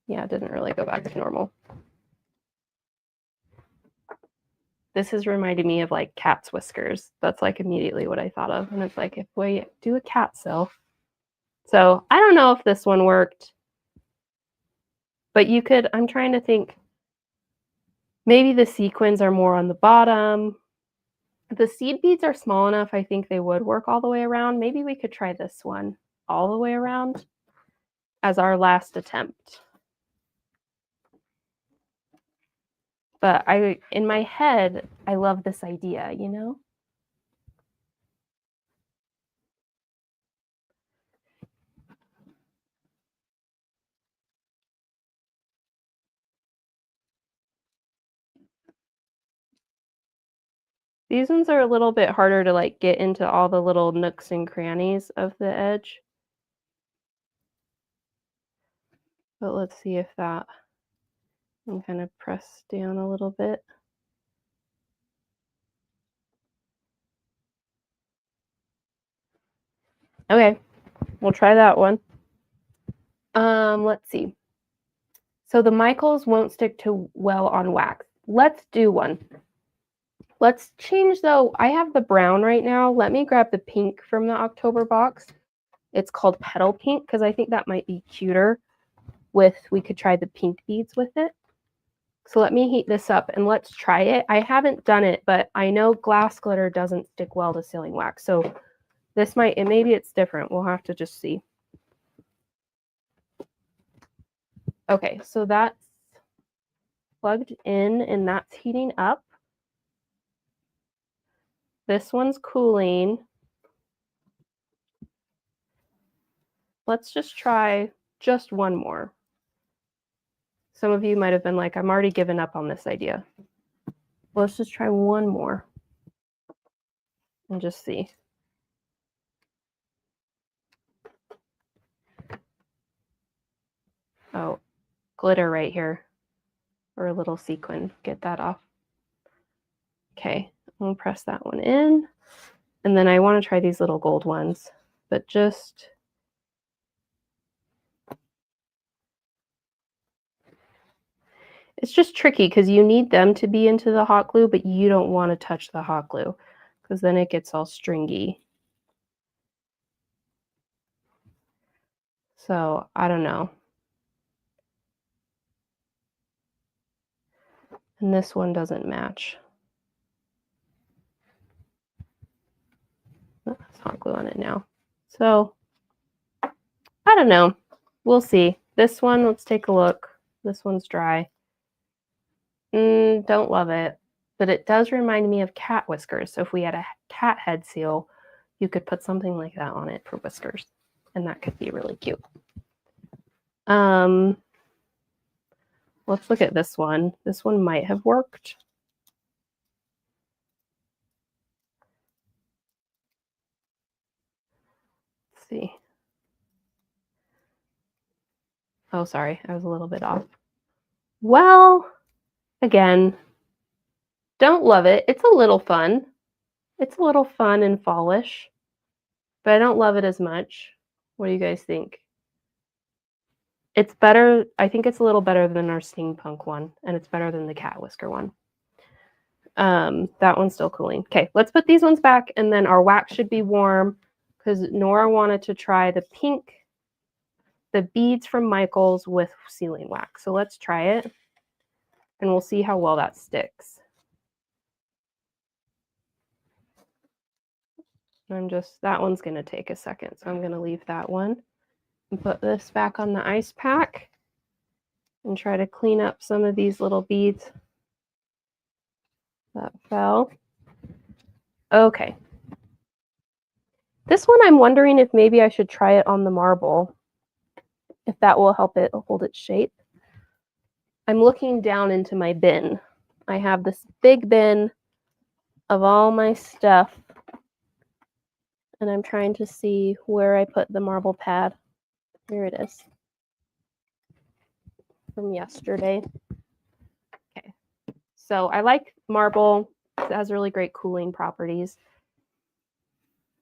yeah, it didn't really go back to normal. This is reminding me of like cat's whiskers. That's like immediately what I thought of. And it's like, if we do a cat sill. So I don't know if this one worked, but you could, I'm trying to think, maybe the sequins are more on the bottom. If the seed beads are small enough, I think they would work all the way around. Maybe we could try this one all the way around as our last attempt. But in my head, I love this idea, you know? These ones are a little bit harder to like get into all the little nooks and crannies of the edge. But let's see if that, I'm kind of press down a little bit. Okay, we'll try that one. Let's see. So the Michaels won't stick too well on wax. Let's do one. Let's change though. I have the brown right now. Let me grab the pink from the October box. It's called Petal Pink because I think that might be cuter with, we could try the pink beads with it. So let me heat this up and let's try it. I haven't done it, but I know glass glitter doesn't stick well to sealing wax. So this might, and maybe it's different. We'll have to just see. Okay, so that's plugged in and that's heating up. This one's cooling. Let's just try just one more. Some of you might have been like, I'm already given up on this idea. Let's just try one more and just see. Oh, glitter right here, or a little sequin. Get that off. Okay, I'll press that one in. And then I want to try these little gold ones, but just it's just tricky because you need them to be into the hot glue, but you don't want to touch the hot glue because then it gets all stringy. So I don't know. And this one doesn't match. There's hot glue on it now. So I don't know. We'll see. This one, let's take a look. This one's dry. Don't love it, but it does remind me of cat whiskers. So if we had a cat head seal, you could put something like that on it for whiskers, and that could be really cute. Let's look at this one. This one might have worked. Let's see. Oh, sorry, I was a little bit off. Well, again, don't love it. It's a little fun. It's a little fun and fallish, but I don't love it as much. What do you guys think? It's better. I think it's a little better than our steampunk one, and it's better than the cat whisker one. That one's still cooling. Okay, let's put these ones back, and then our wax should be warm because Nora wanted to try the pink, the beads from Michaels with sealing wax. So let's try it, and we'll see how well that sticks. That one's going to take a second, so I'm going to leave that one and put this back on the ice pack and try to clean up some of these little beads that fell. Okay. This one, I'm wondering if maybe I should try it on the marble, if that will help it hold its shape. I'm looking down into my bin. I have this big bin of all my stuff, and I'm trying to see where I put the marble pad. Here it is. From yesterday. Okay. So I like marble. It has really great cooling properties.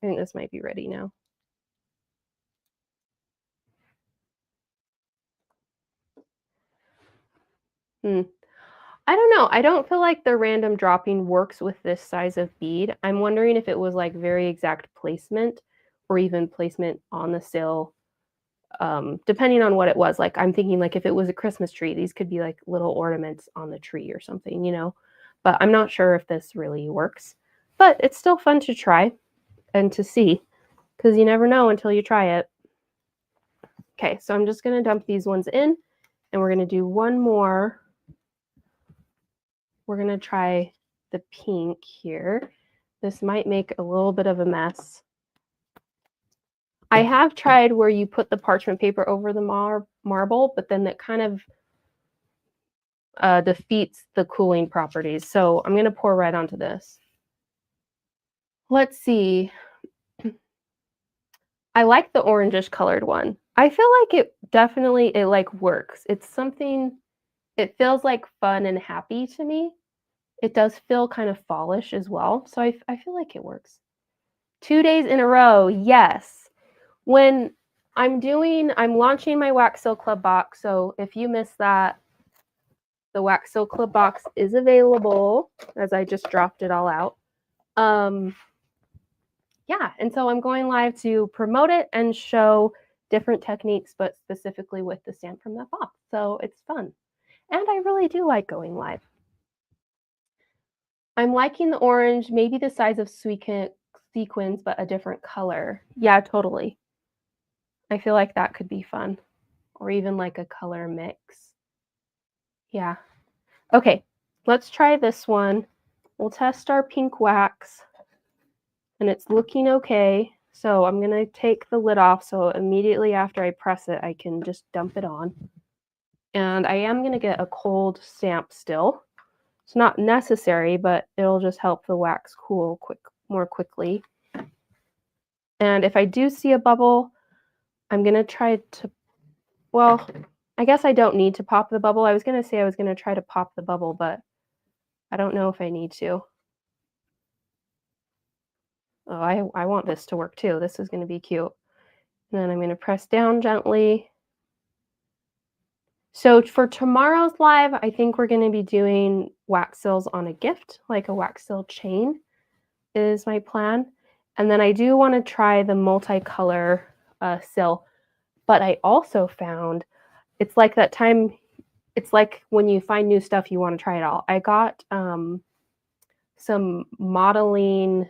I think this might be ready now. I don't know. I don't feel like the random dropping works with this size of bead. I'm wondering if it was like very exact placement or even placement on the sill, depending on what it was. Like I'm thinking like if it was a Christmas tree, these could be like little ornaments on the tree or something, you know, but I'm not sure if this really works, but it's still fun to try and to see because you never know until you try it. Okay, so I'm just going to dump these ones in and we're going to do one more. We're going to try the pink here. This might make a little bit of a mess. I have tried where you put the parchment paper over the marble, but then that kind of defeats the cooling properties. So I'm going to pour right onto this. Let's see. I like the orangish colored one. I feel like it definitely it like works. It's something it feels like fun and happy to me. It does feel kind of fallish as well, so I feel like it works. 2 days in a row, yes. When I'm launching my Wax Seal Club box, so if you missed that, the Wax Seal Club box is available as I just dropped it all out. Yeah, and so I'm going live to promote it and show different techniques, but specifically with the stamp from that box. So it's fun. And I really do like going live. I'm liking the orange, maybe the size of sequins, but a different color. Yeah, totally. I feel like that could be fun. Or even like a color mix. Yeah. Okay, let's try this one. We'll test our pink wax. And it's looking okay. So I'm going to take the lid off so immediately after I press it, I can just dump it on. And I am going to get a cold stamp still. It's not necessary, but it'll just help the wax cool more quickly. And if I do see a bubble, I'm going to try to, well, I guess I don't need to pop the bubble. I was going to say I was going to try to pop the bubble, but I don't know if I need to. Oh, I want this to work too. This is going to be cute. And then I'm going to press down gently. So for tomorrow's live, I think we're going to be doing wax seals on a gift, like a wax seal chain is my plan. And then I do want to try the multicolor seal. But I also found it's like that time, it's like when you find new stuff, you want to try it all. I got some modeling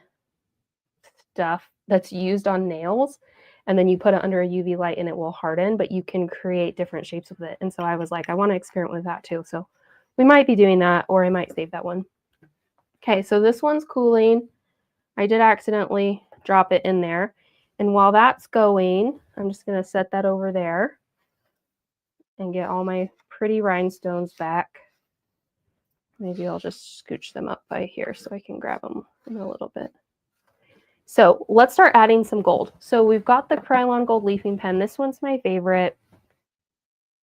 stuff that's used on nails, and then you put it under a UV light and it will harden, but you can create different shapes with it. And so I was like, I want to experiment with that too. So we might be doing that, or I might save that one. Okay, so this one's cooling. I did accidentally drop it in there. And while that's going, I'm just going to set that over there and get all my pretty rhinestones back. Maybe I'll just scooch them up by here so I can grab them in a little bit. So let's start adding some gold. So we've got the Krylon Gold Leafing Pen. This one's my favorite.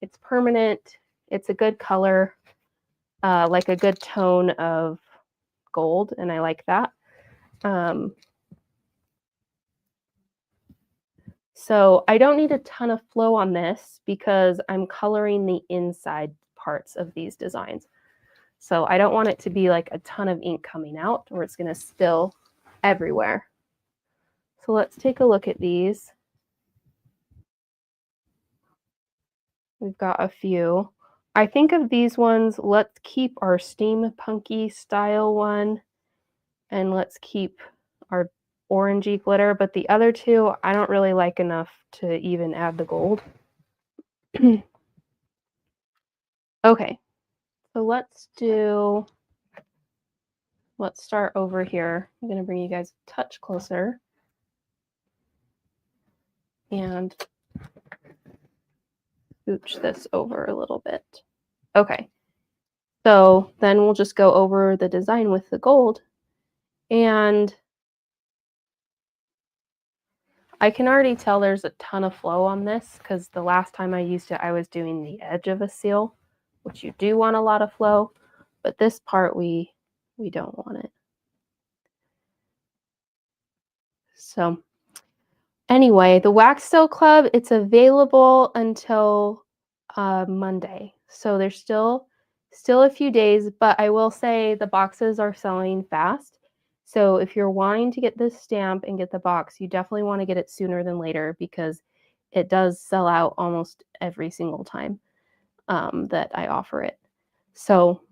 It's permanent. It's a good color, like a good tone of gold, and I like that. So I don't need a ton of flow on this because I'm coloring the inside parts of these designs. So I don't want it to be like a ton of ink coming out or it's going to spill everywhere. So let's take a look at these. We've got a few. I think of these ones, let's keep our steampunky style one and let's keep our orangey glitter, but the other two I don't really like enough to even add the gold. Okay, so let's start over here. I'm going to bring you guys a touch closer and scooch this over a little bit. Okay, so then we'll just go over the design with the gold. And I can already tell there's a ton of flow on this because the last time I used it, I was doing the edge of a seal, which you do want a lot of flow, but this part we don't want it. So anyway, the Wax Seal Club, it's available until Monday. So there's still a few days, but I will say the boxes are selling fast. So if you're wanting to get this stamp and get the box, you definitely want to get it sooner than later because it does sell out almost every single time that I offer it. So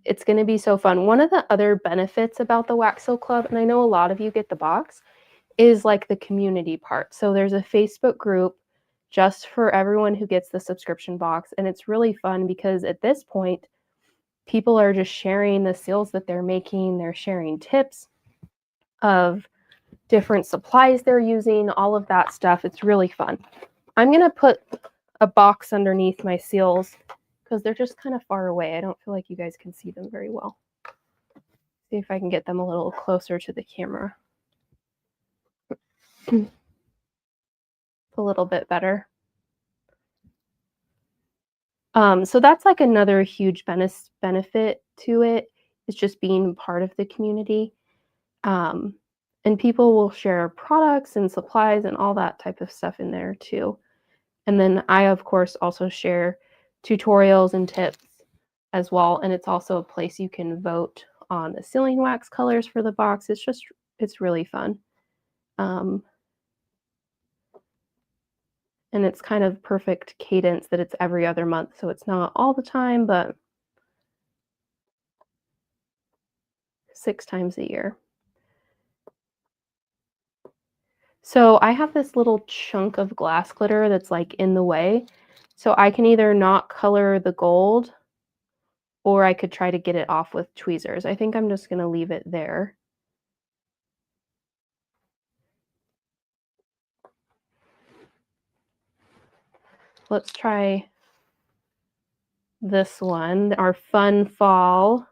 it's going to be so fun. One of the other benefits about the Wax Seal Club, and I know a lot of you get the box, is like the community part. So there's a Facebook group just for everyone who gets the subscription box. And it's really fun because at this point, people are just sharing the seals that they're making. They're sharing tips of different supplies they're using, all of that stuff. It's really fun. I'm going to put a box underneath my seals because they're just kind of far away. I don't feel like you guys can see them very well. See if I can get them a little closer to the camera. It's a little bit better. So that's like another huge benefit to it, is just being part of the community. Um, and people will share products and supplies and all that type of stuff in there too. And then I, of course, also share tutorials and tips as well. And it's also a place you can vote on the sealing wax colors for the box. It's really fun. Um, and it's kind of perfect cadence that it's every other month. So it's not all the time, but 6 times a year. So I have this little chunk of glass glitter that's like in the way. So I can either not color the gold, or I could try to get it off with tweezers. I think I'm just gonna leave it there. Let's try this one, our fun fall.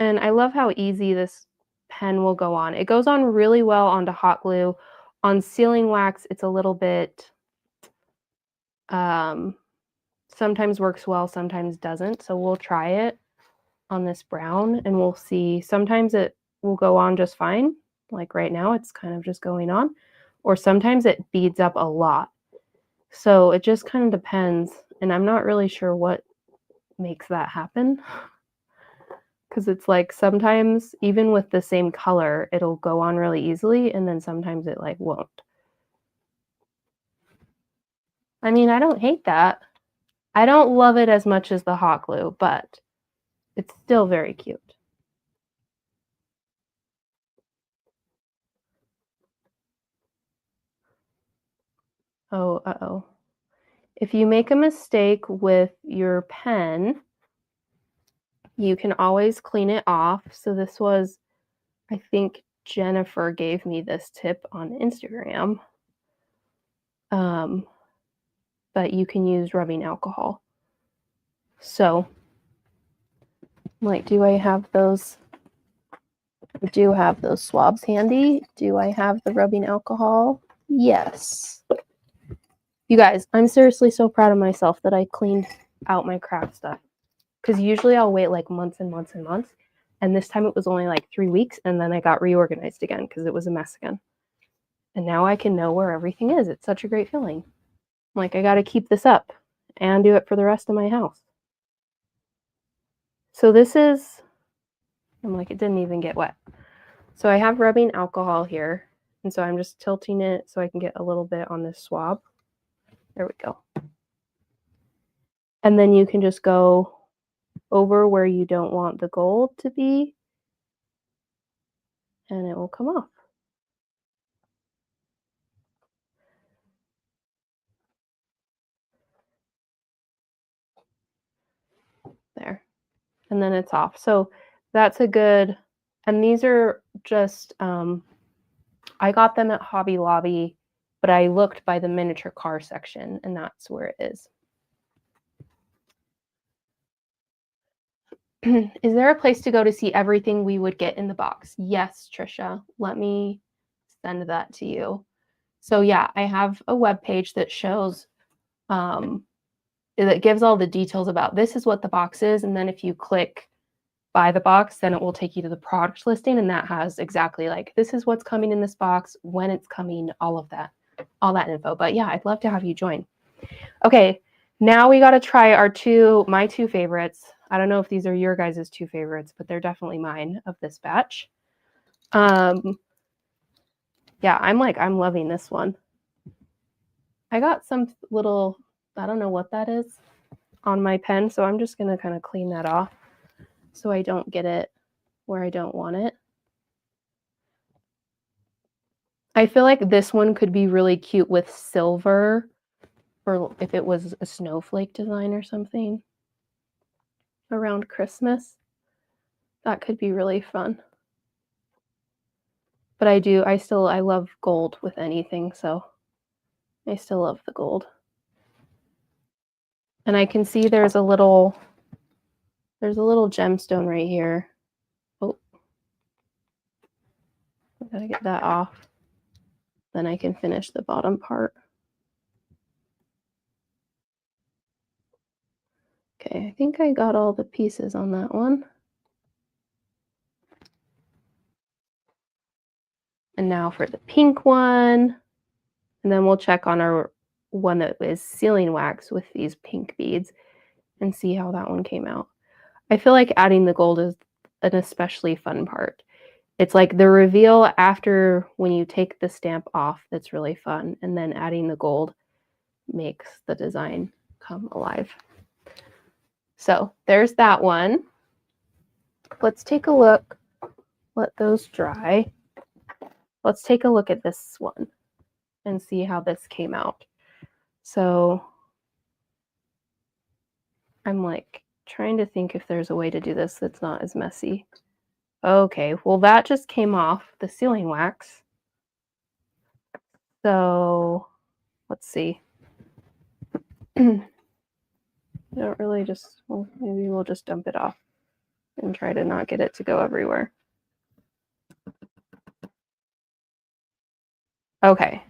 And I love how easy this pen will go on. It goes on really well onto hot glue. On sealing wax, it's a little bit, sometimes works well, sometimes doesn't. So we'll try it on this brown and we'll see. Sometimes it will go on just fine. Like right now, it's kind of just going on. Or sometimes it beads up a lot. So it just kind of depends. And I'm not really sure what makes that happen. Because it's like sometimes even with the same color, it'll go on really easily, and then sometimes it like won't. I mean, I don't hate that. I don't love it as much as the hot glue, but it's still very cute. Oh, uh-oh. If you make a mistake with your pen, you can always clean it off. So this was, I think Jennifer gave me this tip on Instagram. But you can use rubbing alcohol. So, like, do I have those? I do have those swabs handy. Do I have the rubbing alcohol? Yes. You guys, I'm seriously so proud of myself that I cleaned out my craft stuff. Because usually I'll wait like months and months and months. And this time it was only like 3 weeks. And then I got reorganized again because it was a mess again. And now I can know where everything is. It's such a great feeling. Like, I got to keep this up and do it for the rest of my house. So this is, I'm like, it didn't even get wet. So I have rubbing alcohol here. And so I'm just tilting it so I can get a little bit on this swab. There we go. And then you can just go over where you don't want the gold to be, and it will come off. There. And then it's off. So that's a good, and these are just, I got them at Hobby Lobby, but I looked by the miniature car section, and that's where it is. Is there a place to go to see everything we would get in the box? Yes, Trisha. Let me send that to you. So yeah, I have a web page that shows, that gives all the details about this is what the box is, and then if you click buy the box, then it will take you to the product listing, and that has exactly like this is what's coming in this box, when it's coming, all of that, all that info. But yeah, I'd love to have you join. Okay, now we got to try my two favorites. I don't know if these are your guys' two favorites, but they're definitely mine of this batch. Yeah, I'm loving this one. I got some little, I don't know what that is on my pen, so I'm just gonna kind of clean that off so I don't get it where I don't want it. I feel like this one could be really cute with silver, or if it was a snowflake design or something around Christmas. That could be really fun. But I love gold with anything, so I still love the gold. And I can see there's a little gemstone right here. Oh, I gotta get that off. Then I can finish the bottom part. Okay, I think I got all the pieces on that one. And now for the pink one. And then we'll check on our one that is sealing wax with these pink beads and see how that one came out. I feel like adding the gold is an especially fun part. It's like the reveal after when you take the stamp off that's really fun, and then adding the gold makes the design come alive. So there's that one. Let's take a look. Let those dry. Let's take a look at this one and see how this came out. So I'm like trying to think if there's a way to do this that's not as messy. Okay, well that just came off the sealing wax. So let's see. I don't really just, well, maybe we'll just dump it off and try to not get it to go everywhere. Okay.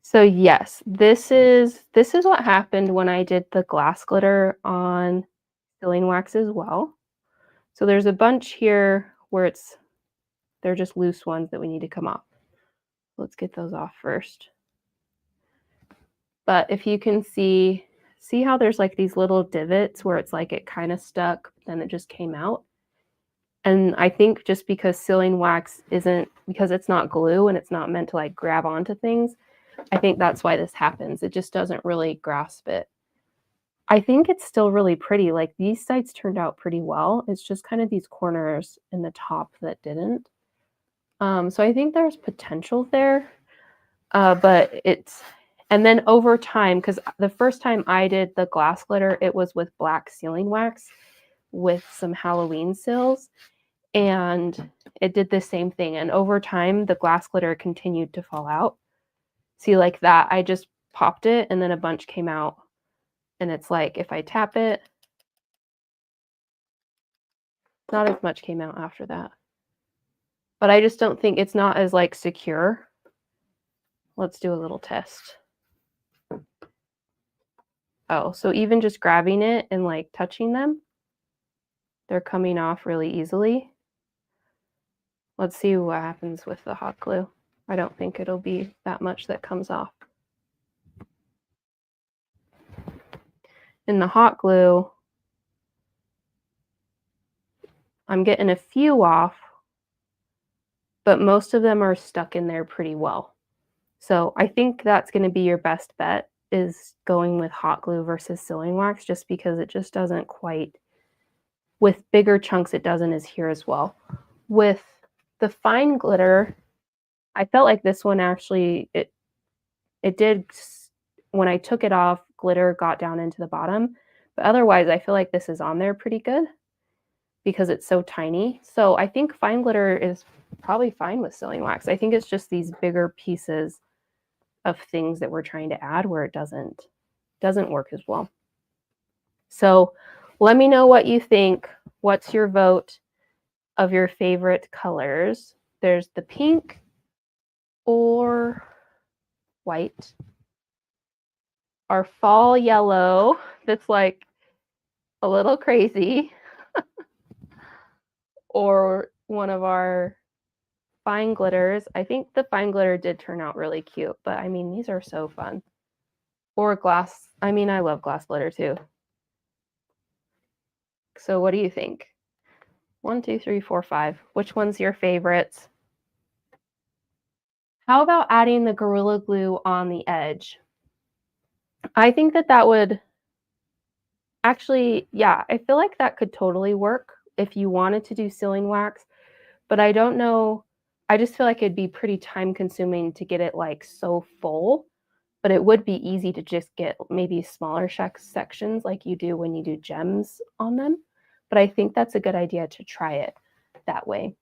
So yes, this is what happened when I did the glass glitter on sealing wax as well. So there's a bunch here where they're just loose ones that we need to come off. Let's get those off first. But if you can see how there's like these little divots where it's like it kind of stuck, but then it just came out. And I think just because sealing wax because it's not glue and it's not meant to like grab onto things, I think that's why this happens. It just doesn't really grasp it. I think it's still really pretty. Like these sides turned out pretty well. It's just kind of these corners in the top that didn't. So I think there's potential there, but and then over time, because the first time I did the glass glitter, it was with black sealing wax with some Halloween seals, and it did the same thing. And over time, the glass glitter continued to fall out. See, like that, I just popped it and then a bunch came out. And it's like, if I tap it, not as much came out after that. But I just don't think it's not as like secure. Let's do a little test. Oh, so even just grabbing it and like touching them, they're coming off really easily. Let's see what happens with the hot glue. I don't think it'll be that much that comes off. In the hot glue, I'm getting a few off, but most of them are stuck in there pretty well. So I think that's going to be your best bet, is going with hot glue versus sealing wax, just because it just doesn't quite, with bigger chunks, it doesn't adhere as well. With the fine glitter, I felt like this one actually, it did, when I took it off, glitter got down into the bottom, but otherwise I feel like this is on there pretty good because it's so tiny. So I think fine glitter is probably fine with sealing wax. I think it's just these bigger pieces of things that we're trying to add where it doesn't work as well. So let me know what you think. What's your vote of your favorite colors? There's the pink or white, our fall yellow that's like a little crazy, or one of our fine glitters. I think the fine glitter did turn out really cute, but I mean, these are so fun. Or glass. I mean, I love glass glitter too. So what do you think? 1, 2, 3, 4, 5. Which one's your favorite? How about adding the Gorilla Glue on the edge? I think that would actually, yeah, I feel like that could totally work if you wanted to do sealing wax, but I don't know. I just feel like it'd be pretty time consuming to get it like so full, but it would be easy to just get maybe smaller sections like you do when you do gems on them. But I think that's a good idea to try it that way.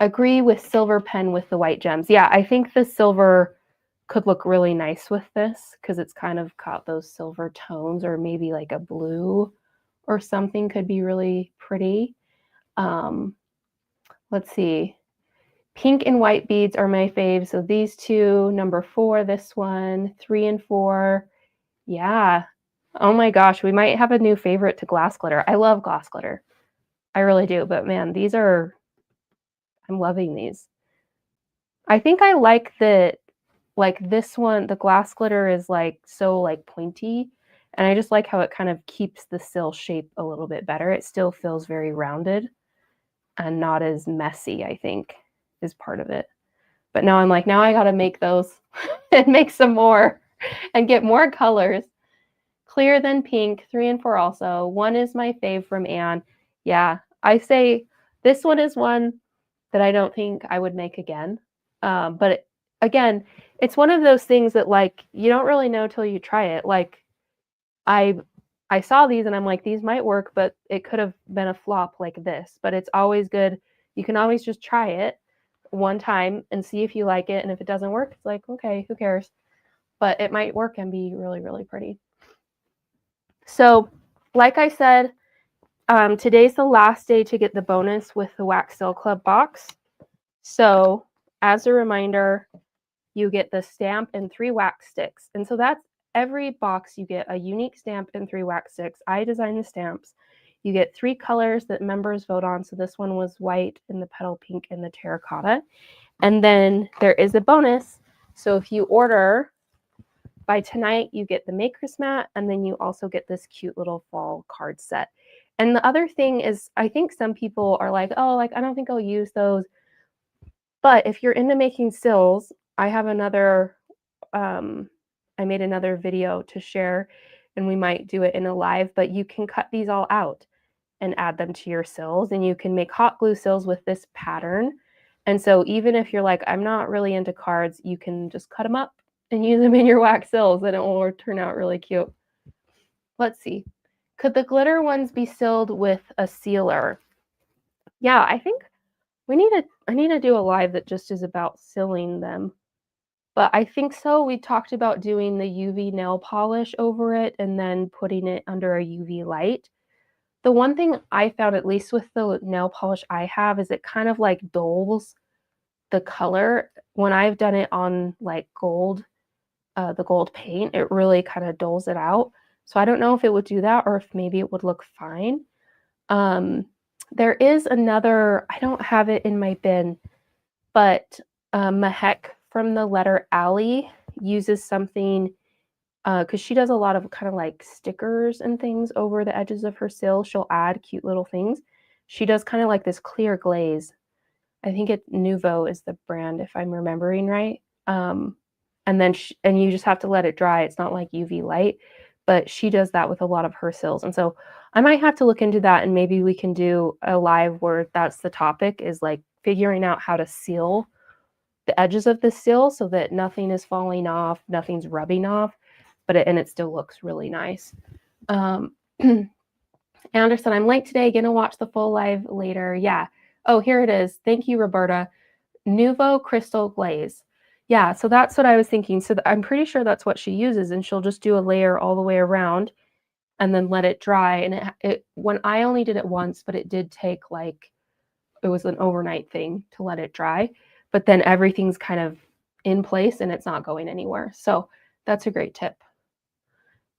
Agree with silver pen with the white gems. Yeah, I think the silver could look really nice with this because it's kind of got those silver tones, or maybe like a blue or something could be really pretty. Let's see. Pink and white beads are my fave. So these two, number 4, this one, 3 and 4. Yeah. Oh my gosh, we might have a new favorite to glass glitter. I love glass glitter. I really do. But man, I'm loving these. I think I like this one, the glass glitter is like so like pointy. And I just like how it kind of keeps the sill shape a little bit better. It still feels very rounded and not as messy, I think, is part of it. But now I'm like, now I got to make those and make some more and get more colors. Clear Than Pink, 3 and 4 also. 1 is my fave from Anne. Yeah, I say this one is one that I don't think I would make again. But again, it's one of those things that like you don't really know till you try it. Like I saw these and I'm like, these might work, but it could have been a flop like this. But it's always good. You can always just try it one time and see if you like it. And if it doesn't work, it's like, okay, who cares? But it might work and be really, really pretty. So like I said, today's the last day to get the bonus with the Wax Seal Club box. So as a reminder, you get the stamp and 3 wax sticks. And so that's every box you get a unique stamp and 3 wax sticks. I designed the stamps. You get 3 colors that members vote on. So this one was white and the petal pink and the terracotta. And then there is a bonus. So if you order by tonight, you get the maker's mat, and then you also get this cute little fall card set. And the other thing is, I think some people are like, oh, like, I don't think I'll use those. But if you're into making sills, I have another, I made another video to share, and we might do it in a live, but you can cut these all out and add them to your sills, and you can make hot glue sills with this pattern. And so even if you're like, I'm not really into cards, you can just cut them up and use them in your wax sills, and it will turn out really cute. Let's see. Could the glitter ones be sealed with a sealer? Yeah, I think I need to do a live that just is about sealing them. But I think so. We talked about doing the UV nail polish over it and then putting it under a UV light. The one thing I found, at least with the nail polish I have, is it kind of like dulls the color. When I've done it on like gold, the gold paint, it really kind of dulls it out. So I don't know if it would do that or if maybe it would look fine. There is another, I don't have it in my bin, but Mahek from the letter Allie uses something, because she does a lot of kind of like stickers and things over the edges of her sill. She'll add cute little things. She does kind of like this clear glaze. I think Nuvo is the brand, if I'm remembering right. And then and you just have to let it dry. It's not like UV light, but she does that with a lot of her sills. And so I might have to look into that, and maybe we can do a live where that's the topic, is like figuring out how to seal the edges of the sill so that nothing is falling off, nothing's rubbing off, but it still looks really nice. Anderson, I'm late today. Gonna watch the full live later. Yeah. Oh, here it is. Thank you, Roberta. Nuvo Crystal Glaze. Yeah, so that's what I was thinking. So I'm pretty sure that's what she uses, and she'll just do a layer all the way around and then let it dry. And when I only did it once, but it did take like, it was an overnight thing to let it dry, but then everything's kind of in place and it's not going anywhere. So that's a great tip.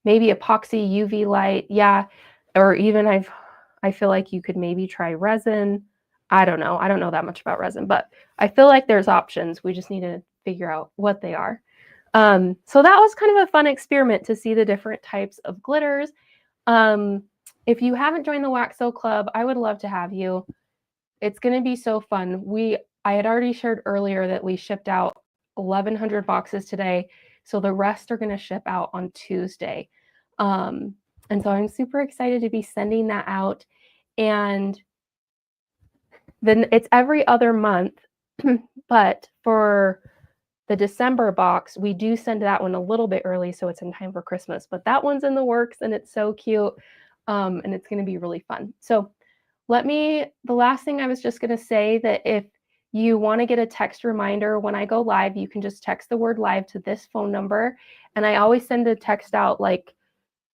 Maybe epoxy UV light. Yeah. Or even I feel like you could maybe try resin. I don't know. I don't know that much about resin, but I feel like there's options. We just need to figure out what they are. So that was kind of a fun experiment to see the different types of glitters. If you haven't joined the Wax Seal Club, I would love to have you. It's going to be so fun. I had already shared earlier that we shipped out 1,100 boxes today, so the rest are going to ship out on Tuesday. And so I'm super excited to be sending that out. And then it's every other month, but for the December box, we do send that one a little bit early, so it's in time for Christmas. But that one's in the works, and it's so cute, and it's going to be really fun. So the last thing I was just going to say, that if you want to get a text reminder when I go live, you can just text the word live to this phone number. And I always send a text out like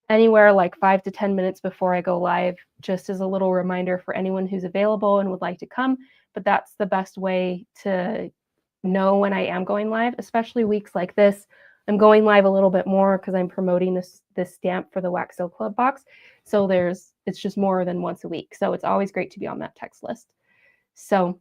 anywhere like 5 to 10 minutes before I go live, just as a little reminder for anyone who's available and would like to come. But that's the best way to know when I am going live, especially weeks like this. I'm going live a little bit more because I'm promoting this stamp for the Wax Seal Club box. So it's just more than once a week. So it's always great to be on that text list. So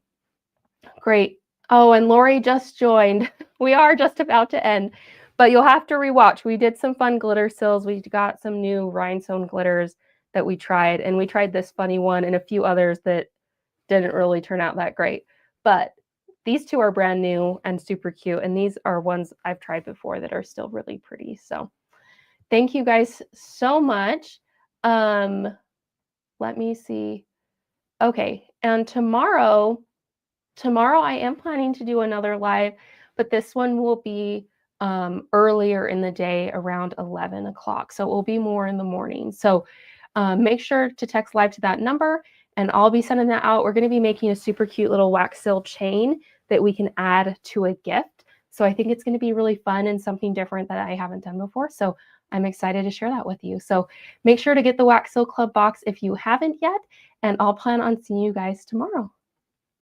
great. Oh, and Lori just joined. We are just about to end, but you'll have to rewatch. We did some fun glitter seals. We got some new rhinestone glitters that we tried, and we tried this funny one and a few others that didn't really turn out that great. But these two are brand new and super cute, and these are ones I've tried before that are still really pretty. So thank you guys so much. Let me see. Okay, and tomorrow I am planning to do another live, but this one will be earlier in the day around 11 o'clock. So it will be more in the morning. So make sure to text live to that number and I'll be sending that out. We're going to be making a super cute little wax seal chain that we can add to a gift. So I think it's going to be really fun and something different that I haven't done before. So I'm excited to share that with you. So make sure to get the Wax Seal Club box if you haven't yet, and I'll plan on seeing you guys tomorrow.